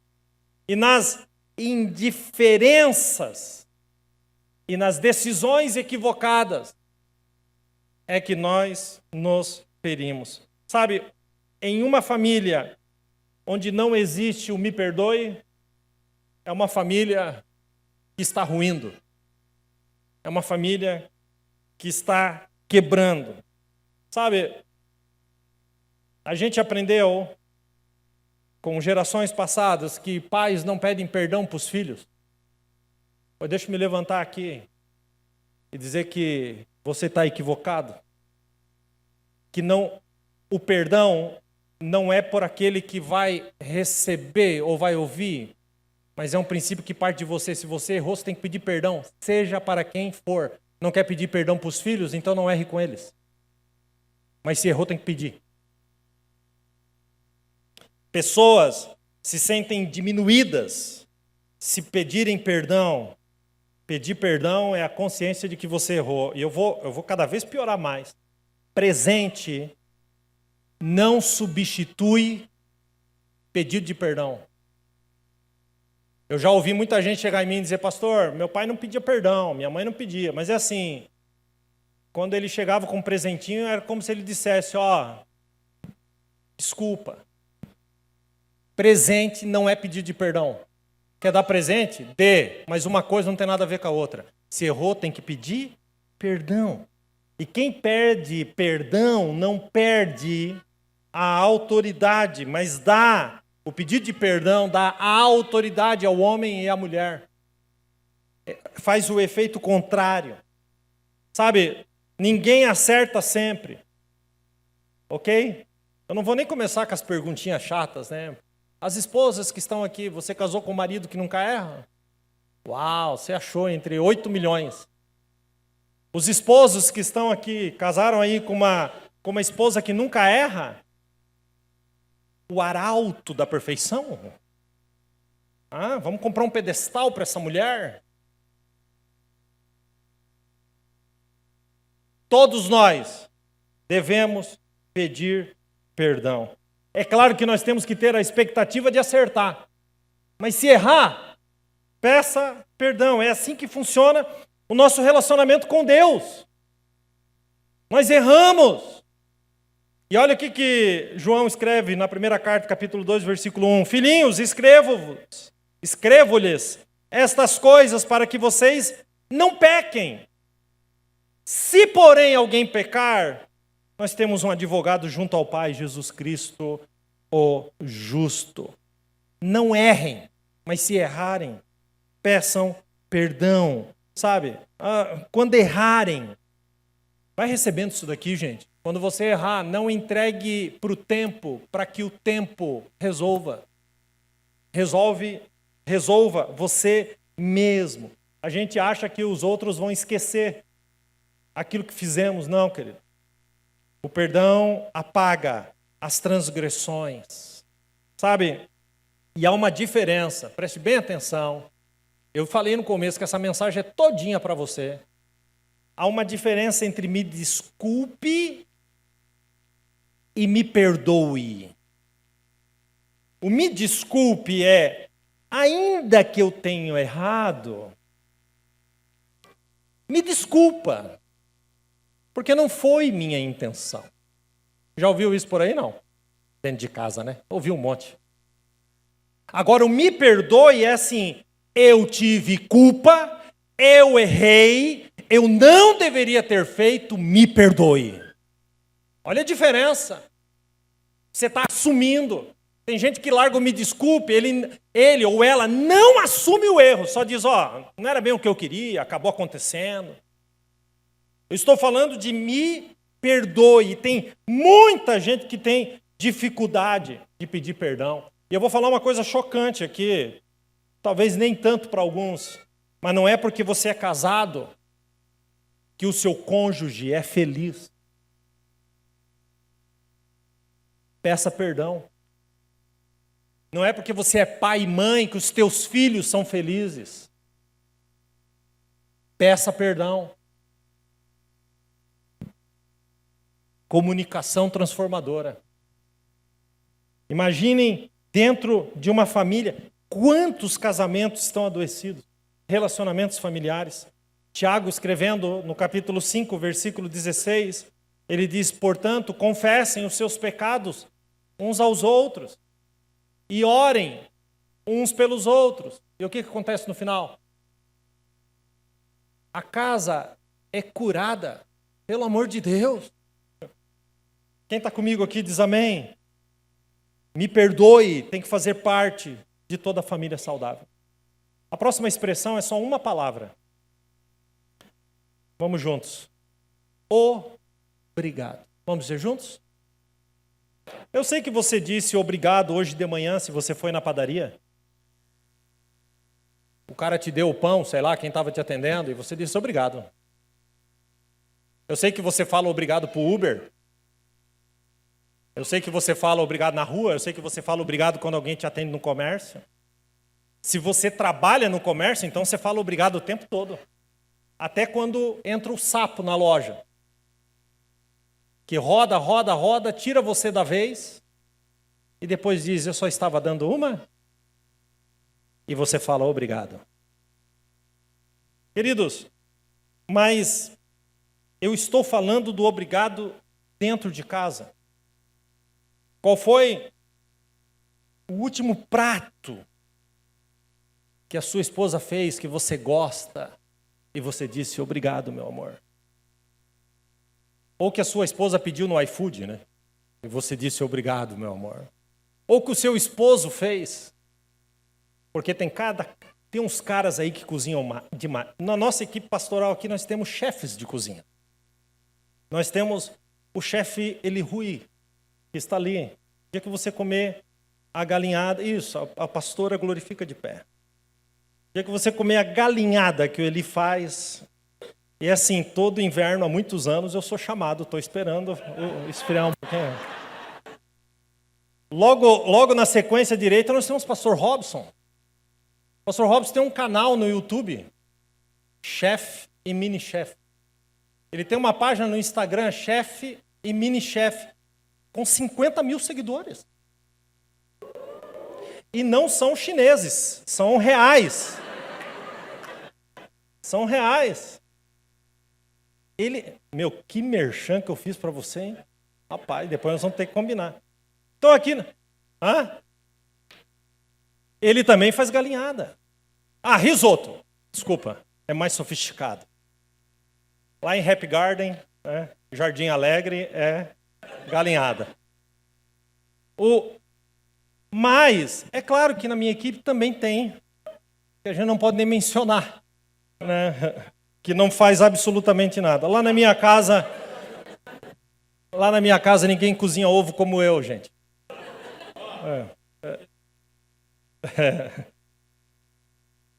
Speaker 2: E nas indiferenças e nas decisões equivocadas é que nós nos ferimos. Sabe, em uma família onde não existe o me perdoe, é uma família que está ruindo. É uma família que está quebrando. Sabe, a gente aprendeu com gerações passadas que pais não pedem perdão para os filhos. Deixa eu me levantar aqui e dizer que você está equivocado. Que não, o perdão não é por aquele que vai receber ou vai ouvir, mas é um princípio que parte de você. Se você errou, você tem que pedir perdão, seja para quem for. Não quer pedir perdão para os filhos, então não erre com eles. Mas se errou, tem que pedir. Pessoas se sentem diminuídas se pedirem perdão. Pedir perdão é a consciência de que você errou. E eu vou cada vez piorar mais. Presente não substitui pedido de perdão. Eu já ouvi muita gente chegar em mim e dizer, pastor, meu pai não pedia perdão, minha mãe não pedia. Mas é assim, quando ele chegava com um presentinho, era como se ele dissesse, desculpa. Presente não é pedido de perdão. Quer dar presente? Dê, mas uma coisa não tem nada a ver com a outra. Se errou, tem que pedir perdão. E quem perde perdão não perde a autoridade, mas dá, o pedido de perdão dá a autoridade ao homem e à mulher. Faz o efeito contrário. Sabe, ninguém acerta sempre. Ok? Eu não vou nem começar com as perguntinhas chatas, né? As esposas que estão aqui, você casou com um marido que nunca erra? Uau, você achou entre 8 milhões. Os esposos que estão aqui, casaram aí com uma esposa que nunca erra? O arauto da perfeição? Vamos comprar um pedestal para essa mulher? Todos nós devemos pedir perdão. É claro que nós temos que ter a expectativa de acertar. Mas se errar, peça perdão. É assim que funciona o nosso relacionamento com Deus. Nós erramos. E olha o que João escreve na primeira carta, capítulo 2, versículo 1. Filhinhos, escrevo-lhes estas coisas para que vocês não pequem. Se, porém, alguém pecar, nós temos um advogado junto ao Pai, Jesus Cristo, o justo. Não errem, mas se errarem, peçam perdão. Sabe, quando errarem, vai recebendo isso daqui, gente. Quando você errar, não entregue para o tempo, para que o tempo resolva. Resolva você mesmo. A gente acha que os outros vão esquecer aquilo que fizemos. Não, querido. O perdão apaga as transgressões. Sabe? E há uma diferença, preste bem atenção. Eu falei no começo que essa mensagem é todinha para você. Há uma diferença entre me desculpe e me perdoe. O me desculpe é, ainda que eu tenha errado, me desculpa, porque não foi minha intenção. Já ouviu isso por aí? Não. Dentro de casa, né? Ouvi um monte. Agora, o me perdoe é assim, eu tive culpa, eu errei, eu não deveria ter feito, me perdoe. Olha a diferença. Você está assumindo. Tem gente que larga o me desculpe, ele ou ela não assume o erro, só diz, não era bem o que eu queria, acabou acontecendo. Eu estou falando de me perdoe. Tem muita gente que tem dificuldade de pedir perdão. E eu vou falar uma coisa chocante aqui, talvez nem tanto para alguns, mas não é porque você é casado que o seu cônjuge é feliz. Peça perdão. Não é porque você é pai e mãe que os teus filhos são felizes. Peça perdão. Comunicação transformadora. Imaginem dentro de uma família quantos casamentos estão adoecidos, relacionamentos familiares. Tiago, escrevendo no capítulo 5, versículo 16, ele diz, portanto, confessem os seus pecados uns aos outros e orem uns pelos outros. E o que acontece no final? A casa é curada, pelo amor de Deus. Quem está comigo aqui diz amém. Me perdoe, tem que fazer parte de toda a família saudável. A próxima expressão é só uma palavra. Vamos juntos. Obrigado. Vamos dizer juntos? Eu sei que você disse obrigado hoje de manhã, se você foi na padaria. O cara te deu o pão, sei lá, quem estava te atendendo, e você disse obrigado. Eu sei que você fala obrigado para o Uber. Eu sei que você fala obrigado na rua. Eu sei que você fala obrigado quando alguém te atende no comércio. Se você trabalha no comércio, então você fala obrigado o tempo todo. Até quando entra o sapo na loja. Que roda, roda, roda, tira você da vez. E depois diz, eu só estava dando uma. E você fala obrigado. Queridos, mas eu estou falando do obrigado dentro de casa. Qual foi o último prato que a sua esposa fez, que você gosta, e você disse, obrigado, meu amor? Ou que a sua esposa pediu no iFood, né? E você disse, obrigado, meu amor. Ou que o seu esposo fez. Porque tem uns caras aí que cozinham demais. Na nossa equipe pastoral aqui, nós temos chefes de cozinha. Nós temos o chefe Eli Rui, que está ali. O dia que você comer a galinhada, isso, a pastora glorifica de pé. O dia que você comer a galinhada que o Eli faz, e assim, todo inverno, há muitos anos, eu sou chamado, estou esperando esfriar um pouquinho. Logo na sequência direita, nós temos o pastor Robson. O pastor Robson tem um canal no YouTube, Chef e Mini Chef. Ele tem uma página no Instagram, Chef e Mini Chef, com 50 mil seguidores. E não são chineses, são reais. São reais. Que merchan que eu fiz para você, hein? Rapaz, depois nós vamos ter que combinar. Então aqui, ele também faz galinhada. Risoto. Desculpa, é mais sofisticado. Lá em Happy Garden, Jardim Alegre, é galinhada. Mas, é claro que na minha equipe também tem, que a gente não pode nem mencionar, né? Que não faz absolutamente nada. Lá na minha casa ninguém cozinha ovo como eu, gente.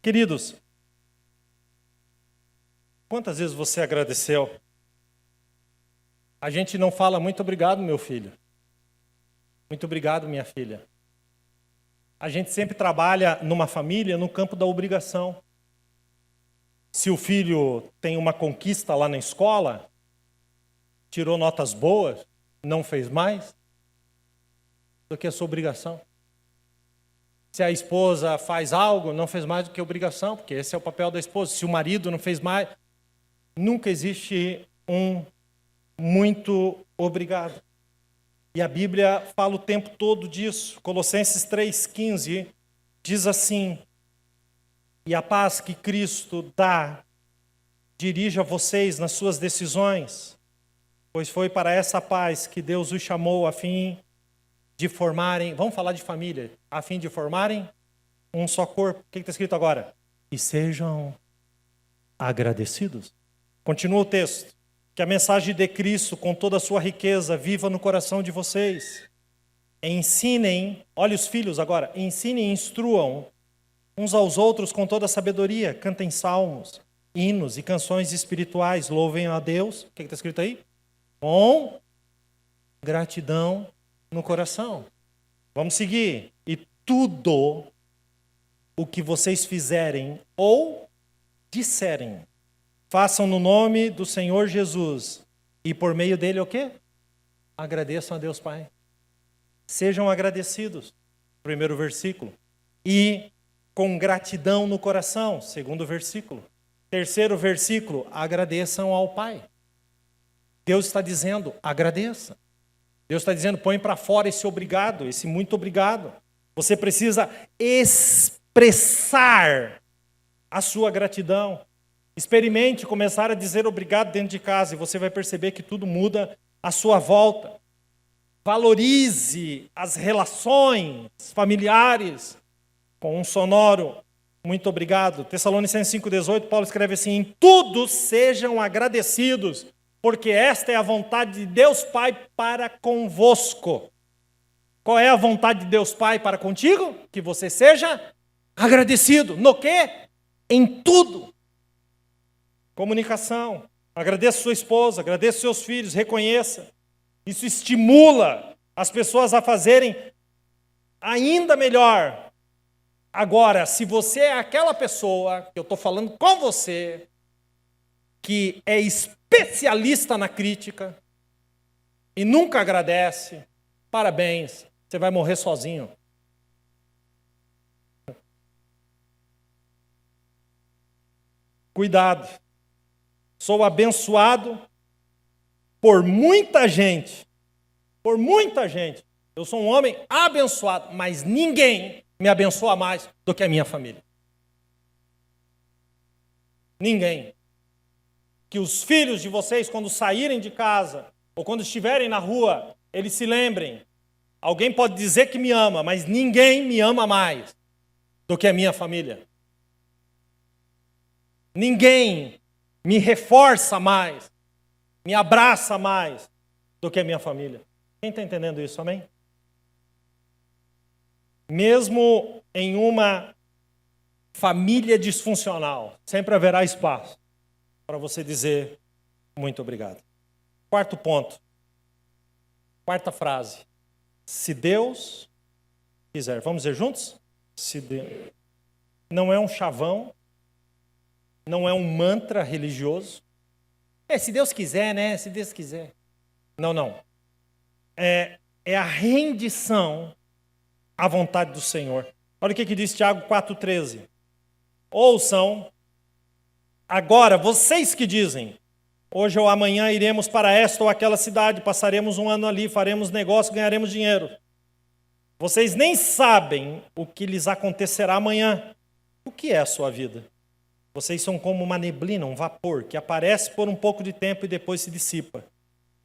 Speaker 2: Queridos, quantas vezes você agradeceu? A gente não fala muito obrigado, meu filho. Muito obrigado, minha filha. A gente sempre trabalha numa família no campo da obrigação. Se o filho tem uma conquista lá na escola, tirou notas boas, não fez mais do que a sua obrigação. Se a esposa faz algo, não fez mais do que obrigação, porque esse é o papel da esposa. Se o marido não fez mais, nunca existe um muito obrigado. E a Bíblia fala o tempo todo disso. Colossenses 3,15 diz assim: e a paz que Cristo dá, dirija vocês nas suas decisões, pois foi para essa paz que Deus os chamou a fim de formarem, vamos falar de família, a fim de formarem um só corpo. O que está escrito agora? E sejam agradecidos. Continua o texto. Que a mensagem de Cristo, com toda a sua riqueza, viva no coração de vocês. Ensinem, olha os filhos agora, ensinem e instruam uns aos outros com toda a sabedoria. Cantem salmos, hinos e canções espirituais. Louvem a Deus. O que está escrito aí? Com gratidão no coração. Vamos seguir. E tudo o que vocês fizerem ou disserem, façam no nome do Senhor Jesus. E por meio dele o quê? Agradeçam a Deus Pai. Sejam agradecidos. Primeiro versículo. E com gratidão no coração. Segundo versículo. Terceiro versículo. Agradeçam ao Pai. Deus está dizendo, agradeça. Deus está dizendo, põe para fora esse obrigado, esse muito obrigado. Você precisa expressar a sua gratidão. Experimente começar a dizer obrigado dentro de casa e você vai perceber que tudo muda à sua volta. Valorize as relações familiares com um sonoro muito obrigado. Tessalonicenses 5,18, Paulo escreve assim: em tudo sejam agradecidos, porque esta é a vontade de Deus Pai para convosco. Qual é a vontade de Deus Pai para contigo? Que você seja agradecido. No quê? Em tudo. Comunicação. Agradeça sua esposa, agradeça seus filhos, reconheça. Isso estimula as pessoas a fazerem ainda melhor. Agora, se você é aquela pessoa, que eu estou falando com você, que é especialista na crítica e nunca agradece, parabéns, você vai morrer sozinho. Cuidado. Sou abençoado por muita gente. Por muita gente. Eu sou um homem abençoado, mas ninguém me abençoa mais do que a minha família. Ninguém. Que os filhos de vocês, quando saírem de casa, ou quando estiverem na rua, eles se lembrem. Alguém pode dizer que me ama, mas ninguém me ama mais do que a minha família. Ninguém me reforça mais, me abraça mais do que a minha família. Quem está entendendo isso, amém? Mesmo em uma família disfuncional, sempre haverá espaço para você dizer muito obrigado. Quarto ponto, quarta frase. Se Deus quiser, vamos dizer juntos? Se Deus. Não é um chavão, não é um mantra religioso. Se Deus quiser, né? Se Deus quiser. Não. É a rendição à vontade do Senhor. Olha o que diz Tiago 4,13. Ouçam, agora, vocês que dizem, hoje ou amanhã iremos para esta ou aquela cidade, passaremos um ano ali, faremos negócio, ganharemos dinheiro. Vocês nem sabem o que lhes acontecerá amanhã. O que é a sua vida? Vocês são como uma neblina, um vapor, que aparece por um pouco de tempo e depois se dissipa.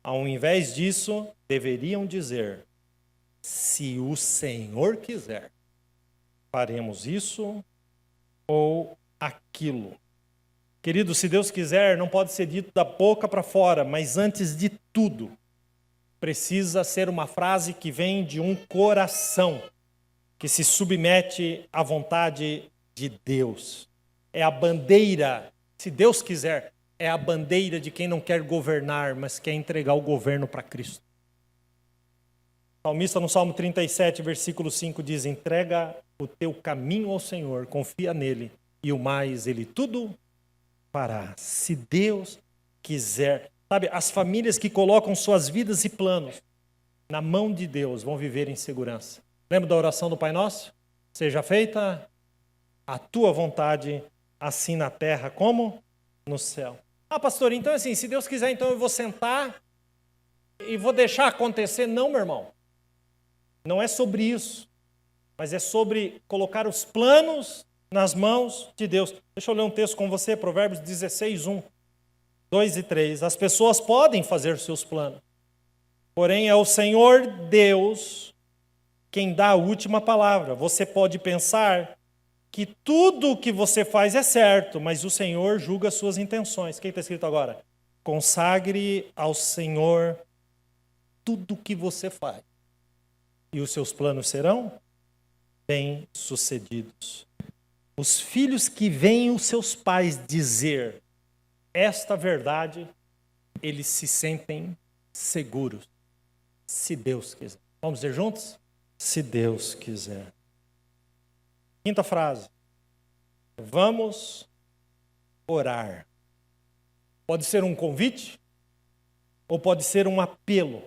Speaker 2: Ao invés disso, deveriam dizer, se o Senhor quiser, faremos isso ou aquilo. Querido, se Deus quiser, não pode ser dito da boca para fora, mas antes de tudo, precisa ser uma frase que vem de um coração, que se submete à vontade de Deus. É a bandeira, se Deus quiser, é a bandeira de quem não quer governar, mas quer entregar o governo para Cristo. O salmista no Salmo 37, versículo 5 diz, entrega o teu caminho ao Senhor, confia nele, e o mais ele tudo fará. Se Deus quiser. Sabe, as famílias que colocam suas vidas e planos na mão de Deus vão viver em segurança. Lembra da oração do Pai Nosso? Seja feita a tua vontade, assim na terra como no céu. Pastor, então assim, se Deus quiser, então eu vou sentar e vou deixar acontecer. Não, meu irmão. Não é sobre isso. Mas é sobre colocar os planos nas mãos de Deus. Deixa eu ler um texto com você, Provérbios 16, 1, 2 e 3. As pessoas podem fazer seus planos. Porém, é o Senhor Deus quem dá a última palavra. Você pode pensar que tudo o que você faz é certo, mas o Senhor julga as suas intenções. O que está escrito agora? Consagre ao Senhor tudo o que você faz, e os seus planos serão bem-sucedidos. Os filhos que veem os seus pais dizer esta verdade, eles se sentem seguros, se Deus quiser. Vamos dizer juntos? Se Deus quiser. Quinta frase. Vamos orar. Pode ser um convite ou pode ser um apelo.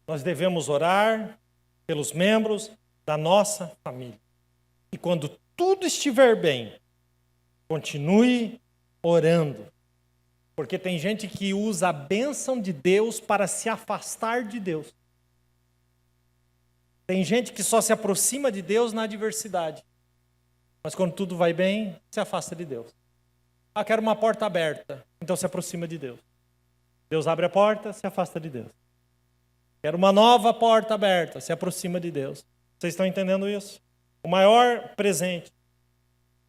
Speaker 2: Nós devemos orar pelos membros da nossa família. E quando tudo estiver bem, continue orando. Porque tem gente que usa a bênção de Deus para se afastar de Deus. Tem gente que só se aproxima de Deus na adversidade. Mas quando tudo vai bem, se afasta de Deus. Quero uma porta aberta. Então se aproxima de Deus. Deus abre a porta, se afasta de Deus. Quero uma nova porta aberta, se aproxima de Deus. Vocês estão entendendo isso? O maior presente,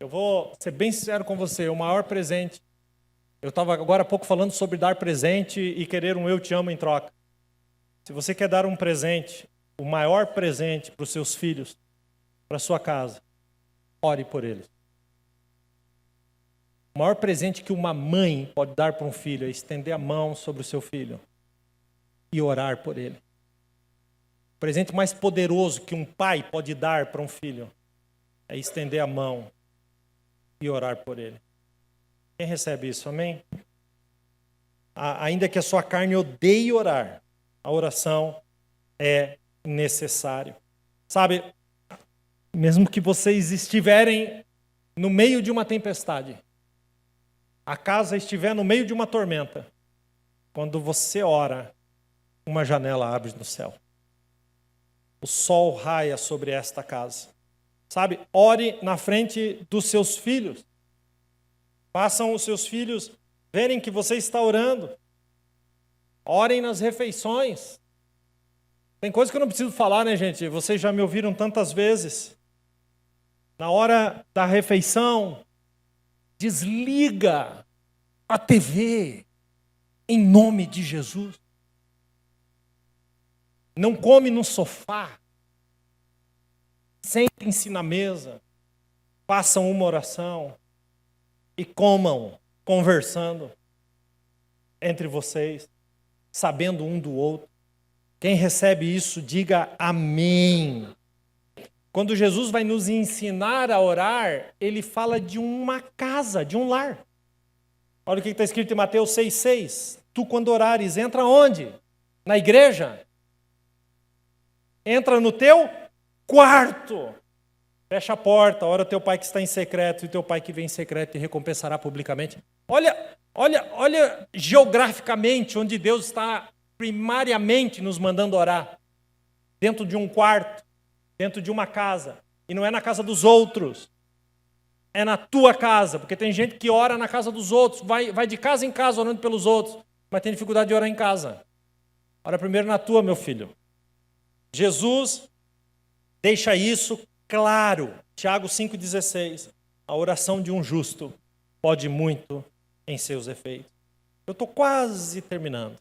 Speaker 2: eu vou ser bem sincero com você, o maior presente, eu estava agora há pouco falando sobre dar presente e querer um eu te amo em troca. Se você quer dar um presente, o maior presente para os seus filhos, para a sua casa, ore por eles. O maior presente que uma mãe pode dar para um filho é estender a mão sobre o seu filho e orar por ele. O presente mais poderoso que um pai pode dar para um filho é estender a mão e orar por ele. Quem recebe isso, amém? Ainda que a sua carne odeie orar, a oração é necessária. Sabe, mesmo que vocês estiverem no meio de uma tempestade, a casa estiver no meio de uma tormenta, quando você ora, uma janela abre no céu. O sol raia sobre esta casa. Sabe, ore na frente dos seus filhos. Façam os seus filhos verem que você está orando. Orem nas refeições. Tem coisa que eu não preciso falar, né, gente? Vocês já me ouviram tantas vezes. Na hora da refeição, desliga a TV em nome de Jesus. Não come no sofá. Sentem-se na mesa. Façam uma oração e comam, conversando entre vocês, sabendo um do outro. Quem recebe isso, diga amém. Quando Jesus vai nos ensinar a orar, ele fala de uma casa, de um lar. Olha o que está escrito em Mateus 6,6. Tu, quando orares, entra onde? Na igreja. Entra no teu quarto. Fecha a porta, ora o teu pai que está em secreto, e o teu pai que vem em secreto te recompensará publicamente. Olha geograficamente onde Deus está primariamente nos mandando orar. Dentro de um quarto, dentro de uma casa. E não é na casa dos outros. É na tua casa, porque tem gente que ora na casa dos outros, vai de casa em casa orando pelos outros, mas tem dificuldade de orar em casa. Ora primeiro na tua, meu filho. Jesus deixa isso claro. Tiago 5,16. A oração de um justo pode muito em seus efeitos. Eu estou quase terminando.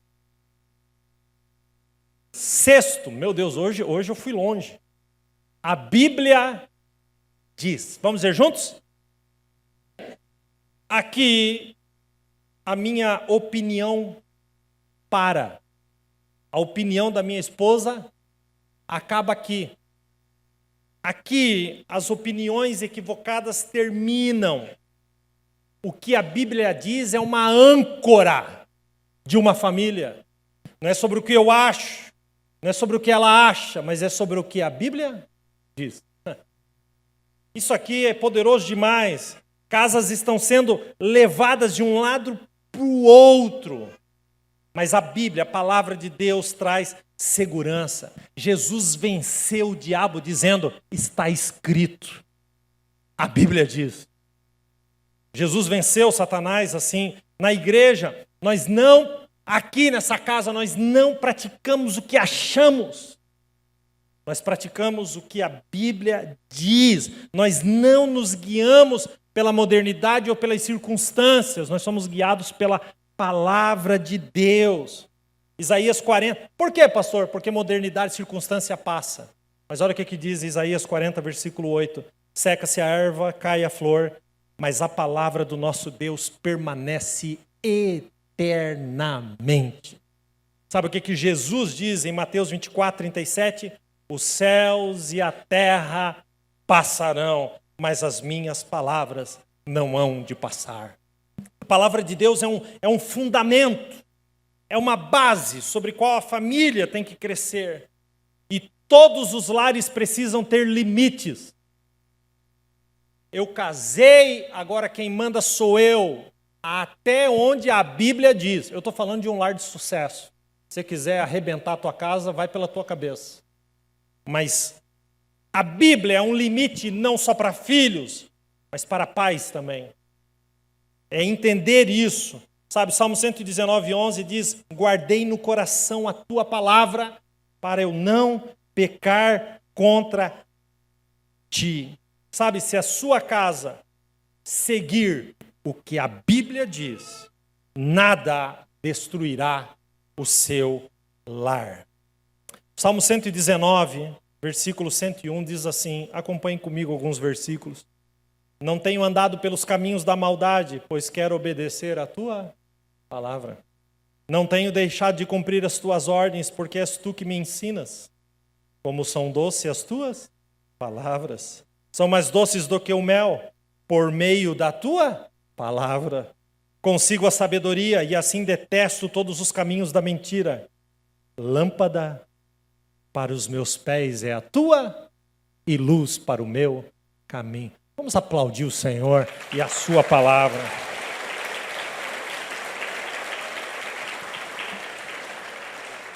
Speaker 2: Sexto, meu Deus, hoje eu fui longe. A Bíblia diz. Vamos dizer juntos? Aqui, a minha opinião para. A opinião da minha esposa acaba aqui. Aqui, as opiniões equivocadas terminam. O que a Bíblia diz é uma âncora de uma família. Não é sobre o que eu acho, não é sobre o que ela acha, mas é sobre o que a Bíblia diz. Isso aqui é poderoso demais. Casas estão sendo levadas de um lado para o outro. Mas a Bíblia, a palavra de Deus, traz segurança. Jesus venceu o diabo dizendo, está escrito. A Bíblia diz. Jesus venceu Satanás assim. Na igreja, aqui nessa casa, nós não praticamos o que achamos. Nós praticamos o que a Bíblia diz. Nós não nos guiamos pela modernidade ou pelas circunstâncias. Nós somos guiados pela palavra de Deus. Isaías 40. Por quê, pastor? Porque modernidade e circunstância passa. Mas olha o que diz Isaías 40, versículo 8. Seca-se a erva, cai a flor, mas a palavra do nosso Deus permanece eternamente. Sabe o que Jesus diz em Mateus 24, 37? Os céus e a terra passarão, mas as minhas palavras não hão de passar. A palavra de Deus é um fundamento, é uma base sobre qual a família tem que crescer. E todos os lares precisam ter limites. Eu casei, agora quem manda sou eu, até onde a Bíblia diz. Eu estou falando de um lar de sucesso. Se você quiser arrebentar a tua casa, vai pela tua cabeça. Mas a Bíblia é um limite não só para filhos, mas para pais também. É entender isso. Sabe, Salmo 119, 11 diz, guardei no coração a tua palavra para eu não pecar contra ti. Sabe, se a sua casa seguir o que a Bíblia diz, nada destruirá o seu lar. Salmo 119, versículo 101 diz assim, acompanhem comigo alguns versículos. Não tenho andado pelos caminhos da maldade, pois quero obedecer a tua palavra. Não tenho deixado de cumprir as tuas ordens, porque és tu que me ensinas. Como são doces as tuas palavras. São mais doces do que o mel, por meio da tua palavra. Consigo a sabedoria e assim detesto todos os caminhos da mentira. Lâmpada para os meus pés é a tua e luz para o meu caminho. Vamos aplaudir o Senhor e a sua palavra.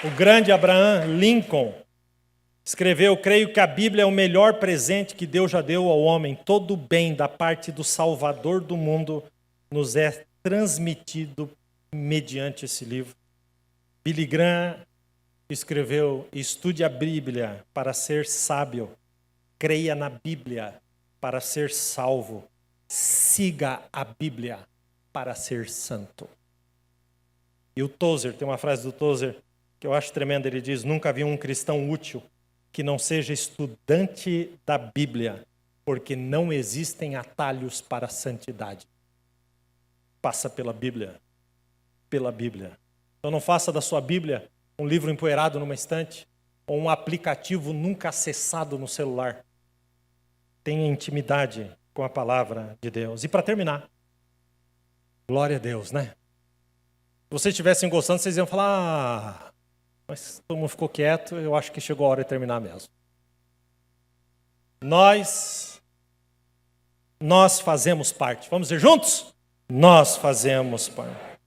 Speaker 2: O grande Abraham Lincoln escreveu: creio que a Bíblia é o melhor presente que Deus já deu ao homem. Todo o bem da parte do Salvador do mundo nos é transmitido mediante esse livro. Billy Graham escreveu: estude a Bíblia para ser sábio, creia na Bíblia para ser salvo, siga a Bíblia para ser santo. E o Tozer, tem uma frase do Tozer que eu acho tremenda, ele diz: nunca vi um cristão útil que não seja estudante da Bíblia, porque não existem atalhos para a santidade. Passa pela Bíblia, pela Bíblia. Então não faça da sua Bíblia um livro empoeirado numa estante ou um aplicativo nunca acessado no celular. Tenha intimidade com a palavra de Deus. E para terminar, glória a Deus, né? Se vocês estivessem gostando, vocês iam falar: mas todo mundo ficou quieto, eu acho que chegou a hora de terminar mesmo. Nós fazemos parte. Vamos dizer juntos? Nós fazemos parte.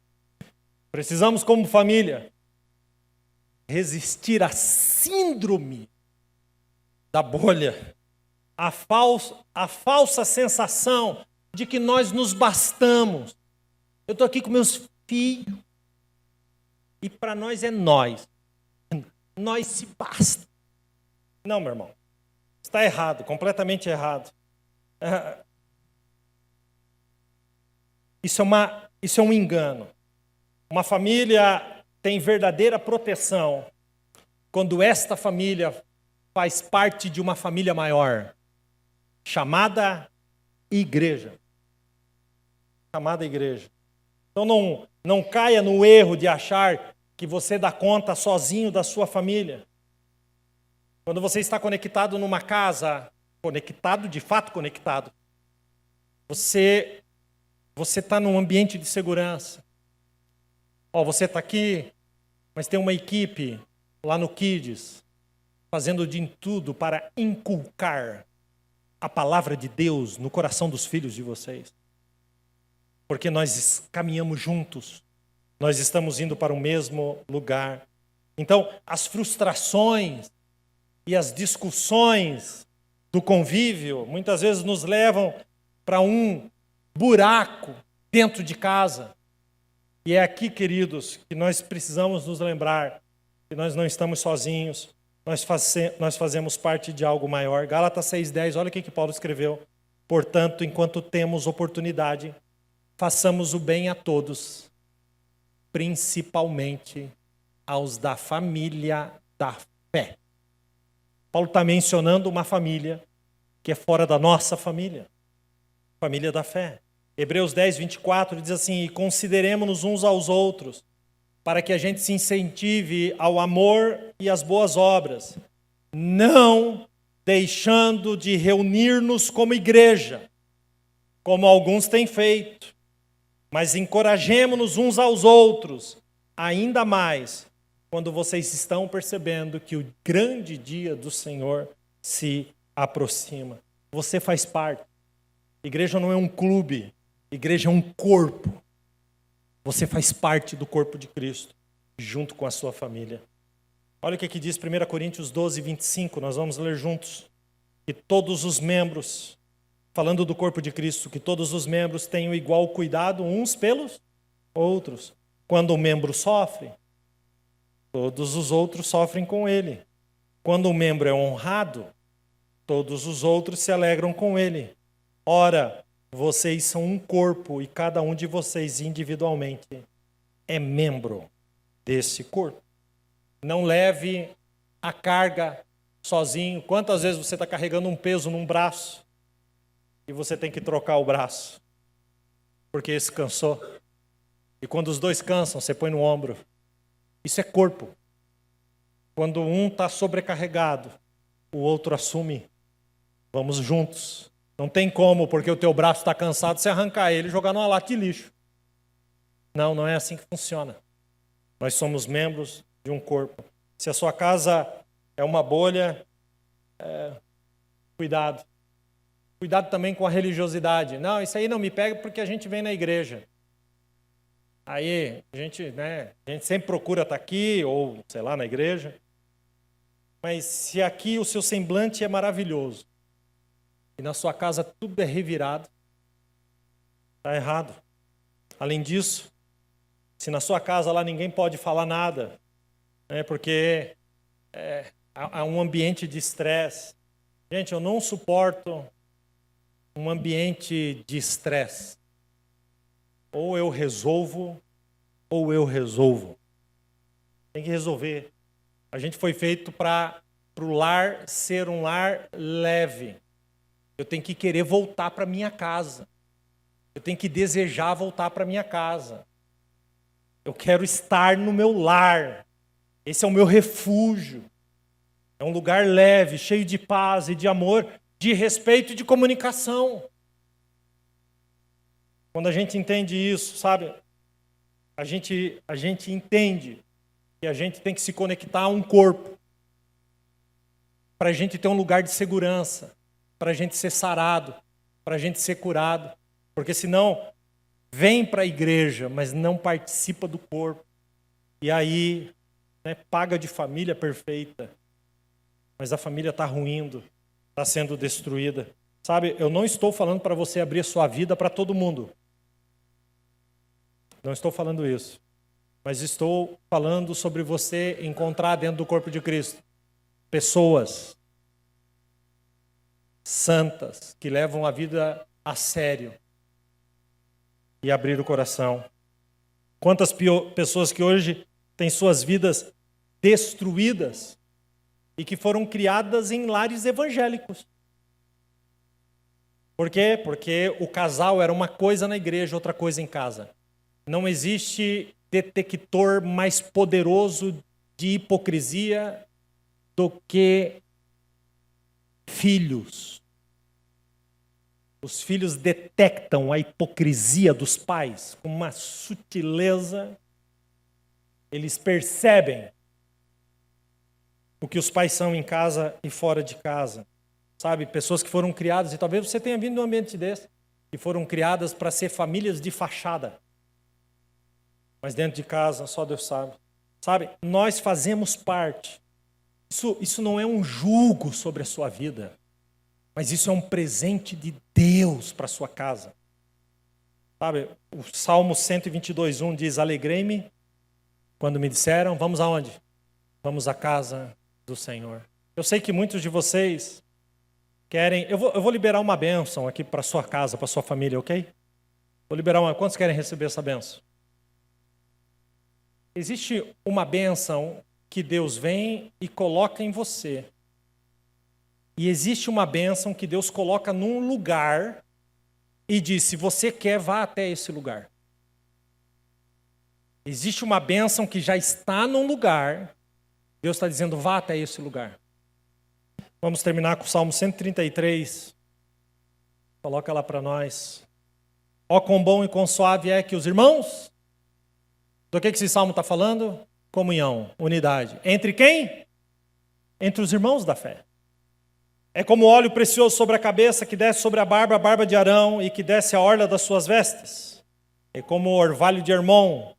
Speaker 2: Precisamos, como família, resistir à síndrome da bolha, a falsa sensação de que nós nos bastamos. Eu estou aqui com meus filhos e para nós é nós. Nós se basta. Não, meu irmão. Está errado, completamente errado. Isso é um engano. Uma família tem verdadeira proteção quando esta família faz parte de uma família maior, chamada igreja. Chamada igreja. Então não caia no erro de achar que você dá conta sozinho da sua família. Quando você está conectado numa casa, conectado, de fato conectado, você está num ambiente de segurança. Você está aqui, mas tem uma equipe lá no Kids, fazendo de tudo para inculcar a palavra de Deus no coração dos filhos de vocês. Porque nós caminhamos juntos, nós estamos indo para o mesmo lugar. Então, as frustrações e as discussões do convívio muitas vezes nos levam para um buraco dentro de casa. E é aqui, queridos, que nós precisamos nos lembrar que nós não estamos sozinhos, nós fazemos parte de algo maior. Gálatas 6,10, olha o que Paulo escreveu. Portanto, enquanto temos oportunidade, façamos o bem a todos, principalmente aos da família da fé. Paulo está mencionando uma família que é fora da nossa família, família da fé. Hebreus 10, 24 diz assim: e consideremos-nos uns aos outros, para que a gente se incentive ao amor e às boas obras, não deixando de reunir-nos como igreja, como alguns têm feito, mas encorajemo-nos uns aos outros, ainda mais quando vocês estão percebendo que o grande dia do Senhor se aproxima. Você faz parte. Igreja não é um clube, igreja é um corpo. Você faz parte do corpo de Cristo, junto com a sua família. Olha o que diz 1 Coríntios 12, 25, nós vamos ler juntos. Que todos os membros, falando do corpo de Cristo, que todos os membros tenham igual cuidado uns pelos outros. Quando um membro sofre, todos os outros sofrem com ele. Quando um membro é honrado, todos os outros se alegram com ele. Ora, vocês são um corpo e cada um de vocês individualmente é membro desse corpo. Não leve a carga sozinho. Quantas vezes você está carregando um peso num braço? e você tem que trocar o braço, porque esse cansou. E quando os dois cansam, você põe no ombro. Isso é corpo. Quando um está sobrecarregado, o outro assume. Vamos juntos. Não tem como, porque o teu braço está cansado, você arrancar ele e jogar numa lata de lixo. Não, não é assim que funciona. Nós somos membros de um corpo. Se a sua casa é uma bolha, cuidado. Cuidado também com a religiosidade. Não, isso aí não me pega porque a gente vem na igreja. Aí a gente sempre procura estar aqui, ou sei lá, na igreja. Mas se aqui o seu semblante é maravilhoso, e na sua casa tudo é revirado, está errado. Além disso, se na sua casa lá ninguém pode falar nada, porque há um ambiente de estresse. Gente, eu não suporto um ambiente de estresse. Ou eu resolvo, ou eu resolvo. Tem que resolver. A gente foi feito para o lar ser um lar leve. Eu tenho que querer voltar para minha casa. Eu tenho que desejar voltar para minha casa. Eu quero estar no meu lar. Esse é o meu refúgio. É um lugar leve, cheio de paz e de amor, de respeito e de comunicação. Quando a gente entende isso, sabe? A gente entende que a gente tem que se conectar a um corpo para a gente ter um lugar de segurança, para a gente ser sarado, para a gente ser curado. Porque senão, vem para a igreja, mas não participa do corpo. E aí, paga de família perfeita. Mas a família está ruindo, está sendo destruída. Sabe, eu não estou falando para você abrir a sua vida para todo mundo. Não estou falando isso. Mas estou falando sobre você encontrar dentro do corpo de Cristo pessoas santas que levam a vida a sério e abrir o coração. Quantas pessoas que hoje têm suas vidas destruídas e que foram criadas em lares evangélicos. Por quê? Porque o casal era uma coisa na igreja, outra coisa em casa. Não existe detector mais poderoso de hipocrisia do que filhos. Os filhos detectam a hipocrisia dos pais com uma sutileza. Eles percebem o que os pais são em casa e fora de casa. Sabe, pessoas que foram criadas, e talvez você tenha vindo num ambiente desse, que foram criadas para ser famílias de fachada. Mas dentro de casa, só Deus sabe. Sabe, nós fazemos parte. Isso não é um julgo sobre a sua vida, mas isso é um presente de Deus para a sua casa. Sabe, o Salmo 122:1 diz: alegrei-me quando me disseram, vamos aonde? Vamos à casa do Senhor. Eu sei que muitos de vocês querem... Eu vou liberar uma bênção aqui para a sua casa, para a sua família, ok? Vou liberar uma... Quantos querem receber essa bênção? Existe uma bênção que Deus vem e coloca em você. E existe uma bênção que Deus coloca num lugar e diz, se você quer, vá até esse lugar. Existe uma bênção que já está num lugar, Deus está dizendo, vá até esse lugar. Vamos terminar com o Salmo 133. Coloca lá para nós. Ó, quão bom e quão suave é que os irmãos... Do que esse salmo está falando? Comunhão, unidade. Entre quem? Entre os irmãos da fé. É como óleo precioso sobre a cabeça que desce sobre a barba de Arão e que desce a orla das suas vestes. É como o orvalho de Hermon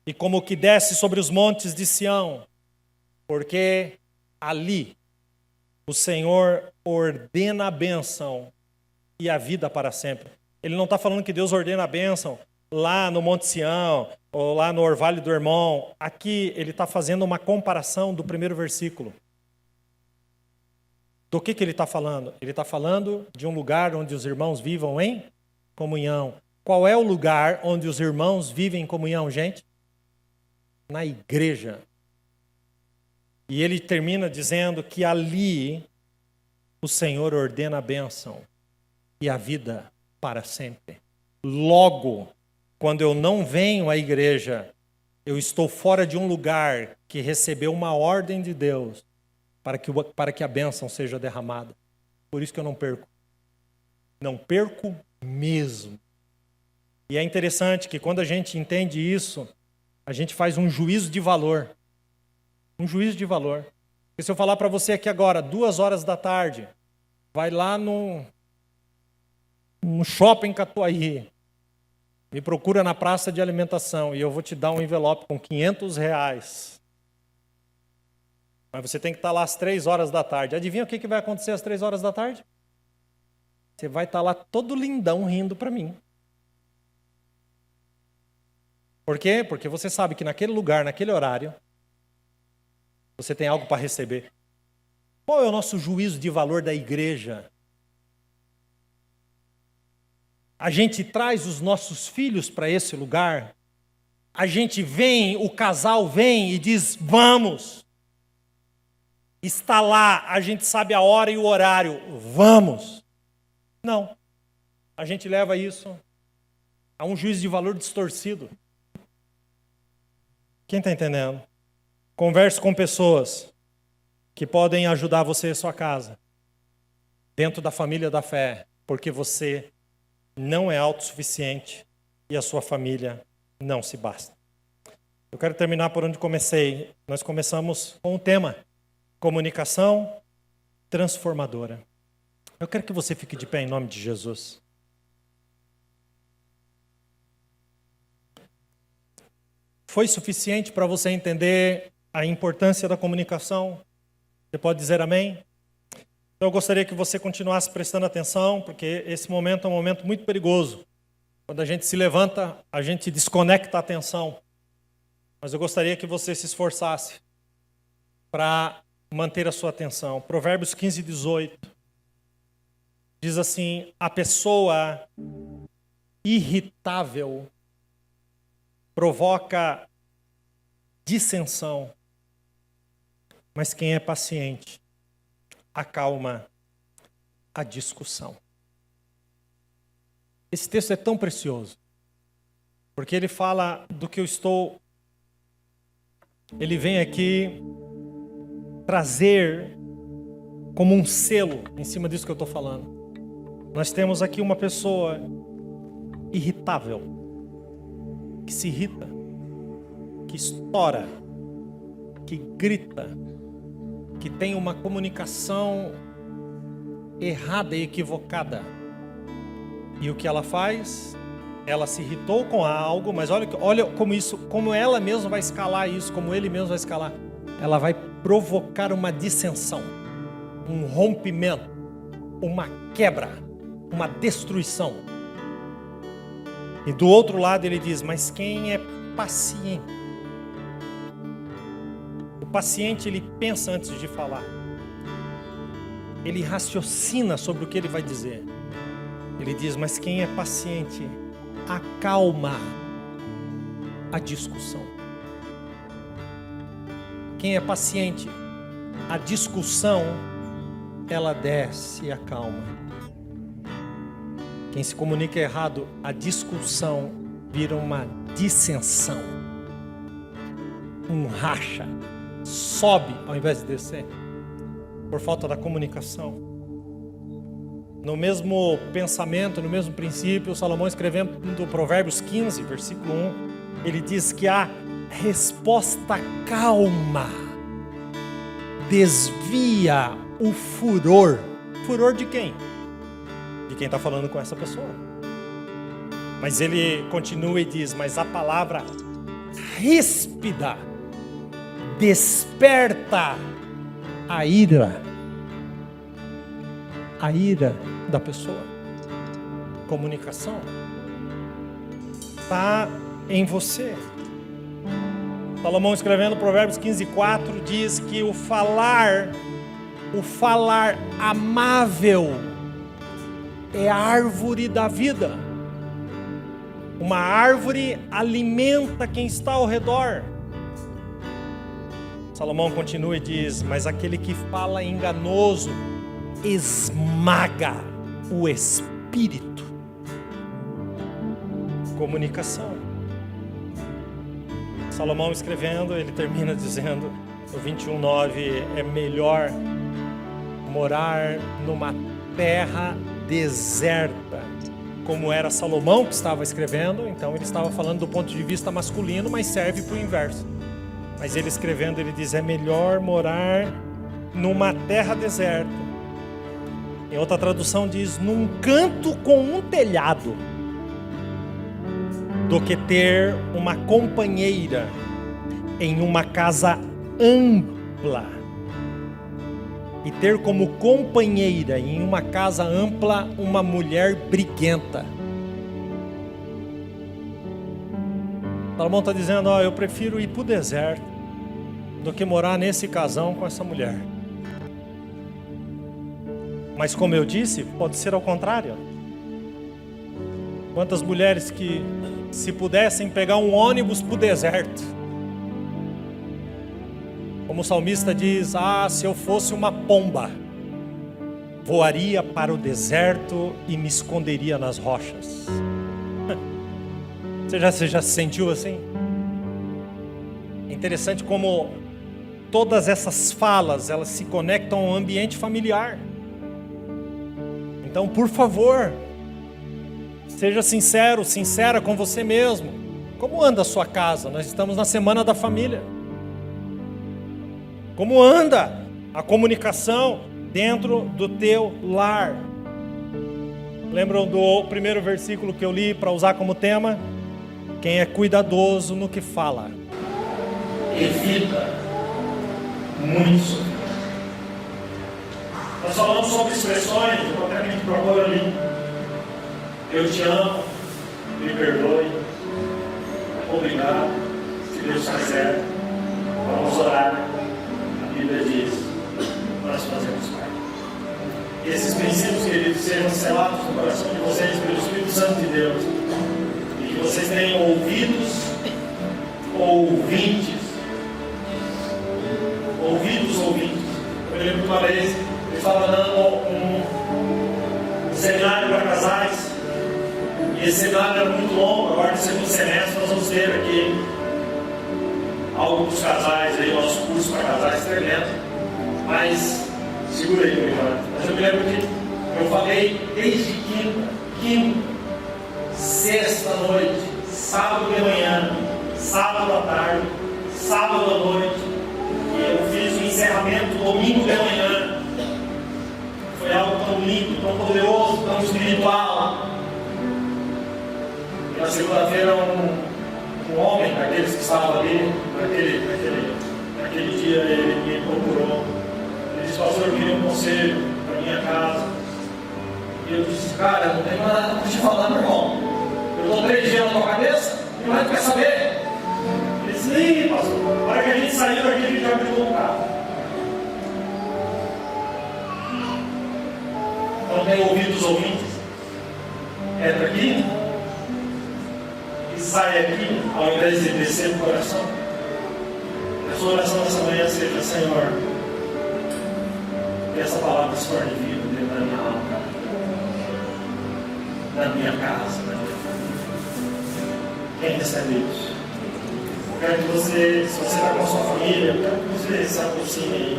Speaker 2: e como o que desce sobre os montes de Sião. Porque ali o Senhor ordena a bênção e a vida para sempre. Ele não está falando que Deus ordena a bênção lá no Monte Sião, ou lá no Orvalho do Hermon. Aqui ele está fazendo uma comparação do primeiro versículo. Do que ele está falando? Ele está falando de um lugar onde os irmãos vivam em comunhão. Qual é o lugar onde os irmãos vivem em comunhão, gente? Na igreja. E ele termina dizendo que ali o Senhor ordena a bênção e a vida para sempre. Logo, quando eu não venho à igreja, eu estou fora de um lugar que recebeu uma ordem de Deus para que a bênção seja derramada. Por isso que eu não perco. Não perco mesmo. E é interessante que quando a gente entende isso, a gente faz um juízo de valor. Um juízo de valor. Porque se eu falar para você aqui agora, 2h da tarde, vai lá no shopping Catuaí, me procura na praça de alimentação e eu vou te dar um envelope com R$500. Mas você tem que estar lá às 3h da tarde. Adivinha o que vai acontecer às 3h da tarde? Você vai estar lá todo lindão rindo para mim. Por quê? Porque você sabe que naquele lugar, naquele horário, você tem algo para receber. Qual é o nosso juízo de valor da igreja? A gente traz os nossos filhos para esse lugar. A gente vem, o casal vem e diz, vamos. Está lá, a gente sabe a hora e o horário, vamos. Não. A gente leva isso a um juízo de valor distorcido. Quem está entendendo? Converse com pessoas que podem ajudar você e sua casa, dentro da família da fé, porque você não é autossuficiente e a sua família não se basta. Eu quero terminar por onde comecei. Nós começamos com o tema comunicação transformadora. Eu quero que você fique de pé em nome de Jesus. Foi suficiente para você entender a importância da comunicação? Você pode dizer amém? Então eu gostaria que você continuasse prestando atenção, porque esse momento é um momento muito perigoso. Quando a gente se levanta, a gente desconecta a atenção. Mas eu gostaria que você se esforçasse para manter a sua atenção. Provérbios 15:18 diz assim: a pessoa irritável provoca dissensão, mas quem é paciente acalma a discussão. Esse texto é tão precioso, porque ele fala do que eu estou... Ele vem aqui trazer como um selo em cima disso que eu estou falando. Nós temos aqui uma pessoa irritável, que se irrita, que estoura, que grita, que tem uma comunicação errada e equivocada. E o que ela faz? Ela se irritou com algo, mas olha como ela mesma vai escalar isso, como ele mesmo vai escalar. Ela vai provocar uma dissensão, um rompimento, uma quebra, uma destruição. E do outro lado ele diz, mas quem é paciente? O paciente, ele pensa antes de falar. Ele raciocina sobre o que ele vai dizer. Ele diz, mas quem é paciente acalma a discussão. Quem é paciente, a discussão, ela desce e acalma. Quem se comunica errado, a discussão vira uma dissensão. Um racha. Sobe ao invés de descer. Por falta da comunicação. No mesmo pensamento, no mesmo princípio, Salomão escrevendo no Provérbios 15, versículo 1, ele diz que a resposta calma desvia o furor. Furor de quem? De quem está falando com essa pessoa. Mas ele continua e diz, mas a palavra ríspida desperta a ira da pessoa. Comunicação está em você. Salomão escrevendo Provérbios 15:4 diz que o falar amável é a árvore da vida. Uma árvore alimenta quem está ao redor. Salomão continua e diz, mas aquele que fala enganoso esmaga o espírito. espírito. Comunicação. Salomão escrevendo, ele termina dizendo no 21:9, é melhor morar numa terra deserta, como era Salomão que estava escrevendo. Então ele estava falando do ponto de vista masculino, mas serve para o inverso. Mas ele escrevendo, ele diz, é melhor morar numa terra deserta. Em outra tradução diz, num canto com um telhado, do que ter uma companheira em uma casa ampla. E ter como companheira em uma casa ampla uma mulher briguenta. Salomão está dizendo, eu prefiro ir para o deserto do que morar nesse casão com essa mulher. Mas como eu disse, pode ser ao contrário. Quantas mulheres que, se pudessem pegar um ônibus para o deserto, como o salmista diz, se eu fosse uma pomba, voaria para o deserto e me esconderia nas rochas. Você já se sentiu assim? É interessante como todas essas falas, elas se conectam ao ambiente familiar. Então, por favor, seja sincero, sincera com você mesmo. Como anda a sua casa? Nós estamos na Semana da Família. Como anda a comunicação dentro do teu lar? Lembram do primeiro versículo que eu li para usar como tema? Quem é cuidadoso no que fala
Speaker 1: evita muito sofrimento. Nós falamos sobre expressões, eu até me propor ali. Eu te amo, me perdoe, obrigado, se Deus quiser, vamos orar. A Bíblia diz, nós fazemos parte. E esses princípios, queridos, sejam selados no coração de vocês pelo Espírito Santo de Deus. E que vocês tenham ouvidos ouvintes. Eu lembro que uma vez eu estava dando um seminário para casais. E esse seminário era muito longo. Agora no segundo semestre nós vamos ter aqui algo para os casais, aí, nosso curso para casais tremendo. Mas, segura aí, meu irmão. Mas eu me lembro que eu falei desde quinta, sexta noite, sábado de manhã, sábado à tarde, sábado à noite. E eu fiz o encerramento domingo de manhã. Foi algo tão lindo, tão poderoso, tão espiritual. E na segunda-feira um homem, daqueles que estavam ali, naquele dia, ele me procurou. Ele disse, pastor, eu queria um conselho para minha casa. E eu disse, cara, eu não tenho nada para te falar, meu irmão. Eu estou 3 dias na tua cabeça, e mais tu quer saber? Ele disse, ih, pastor, na hora que a gente saiu daqui, a gente já abriu o carro. Então tem ouvido os ouvintes? Entra aqui e sai aqui, ao invés de descer no coração. A sua oração nessa manhã seja, Senhor, que essa palavra se torne viva dentro da minha alma, da minha casa, da minha família. Quem recebe isso? Eu quero que você, se você está com a sua família, eu quero que você se aproxime aí.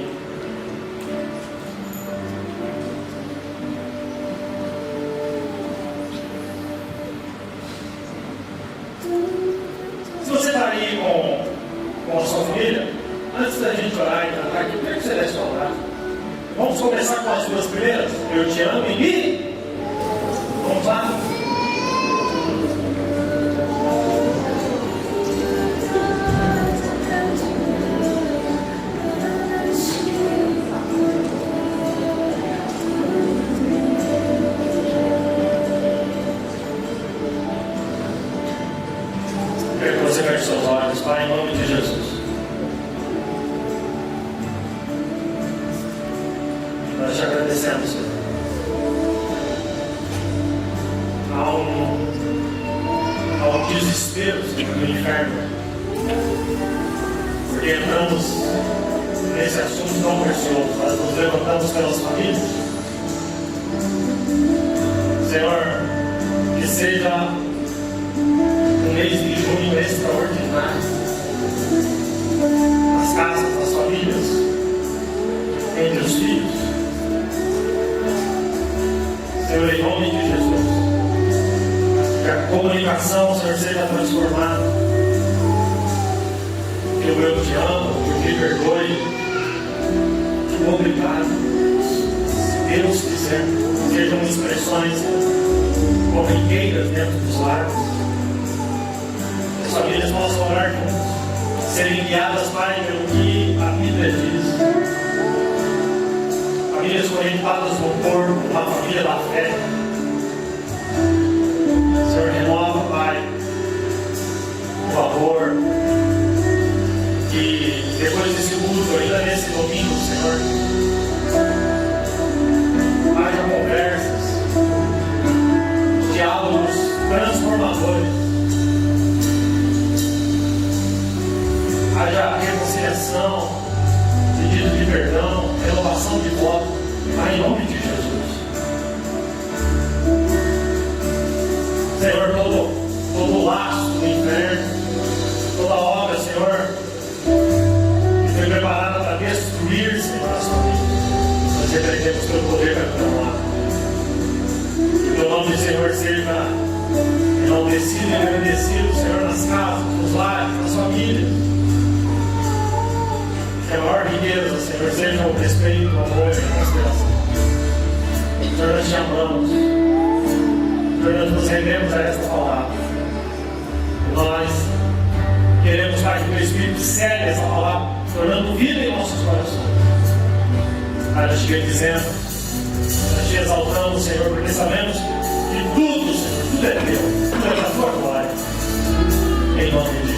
Speaker 1: Se você está aí com a sua família, antes da gente orar e cantar aqui, eu quero que você desce para orar. Vamos começar com as 2 primeiras. Eu te amo e vamos lá. Quero que você feche seus olhos, Pai, em nome de Jesus. Nós te agradecemos, Senhor. Há um desespero, Senhor, do inferno. Porque entramos nesse assunto tão precioso. Nós nos levantamos pelas famílias. Senhor, que seja um mês de junho extraordinário nas casas, nas famílias, entre os filhos. Senhor, em nome de Jesus, que a comunicação, Senhor, seja transformada. Que o eu te amo, que eu te perdoe. Obrigado. Se Deus quiser, sejam expressões corriqueiras dentro dos lares. As famílias possam orar juntos, serem guiadas, Pai, pelo que a Bíblia diz. Famílias orientadas no corpo, na família da fé. Senhor, renova, Pai, o amor. Que depois desse culto, ainda nesse domingo, Senhor, haja conversas, diálogos transformadores, haja reconciliação, pedido de perdão, renovação de voto, em nome de Jesus. Senhor, todo laço do inferno, toda obra, Senhor, que foi preparada para destruir, Senhor, as famílias, nós repreendemos pelo poder da tua palavra. Que o teu nome, Senhor, seja enaltecido e agradecido, Senhor, nas casas, nos lares, nas famílias. Que a maior riqueza, Senhor, seja o respeito, o amor e a consideração. Senhor, nós te amamos. Senhor, nós nos rendemos a esta palavra. E nós queremos, Pai, que o Espírito segue essa palavra, tornando vida em nossos corações. Pai, nós te bendizemos, nós te exaltamos, Senhor, porque sabemos que tudo, Senhor, tudo é teu, tudo é da tua glória. Em nome de Jesus.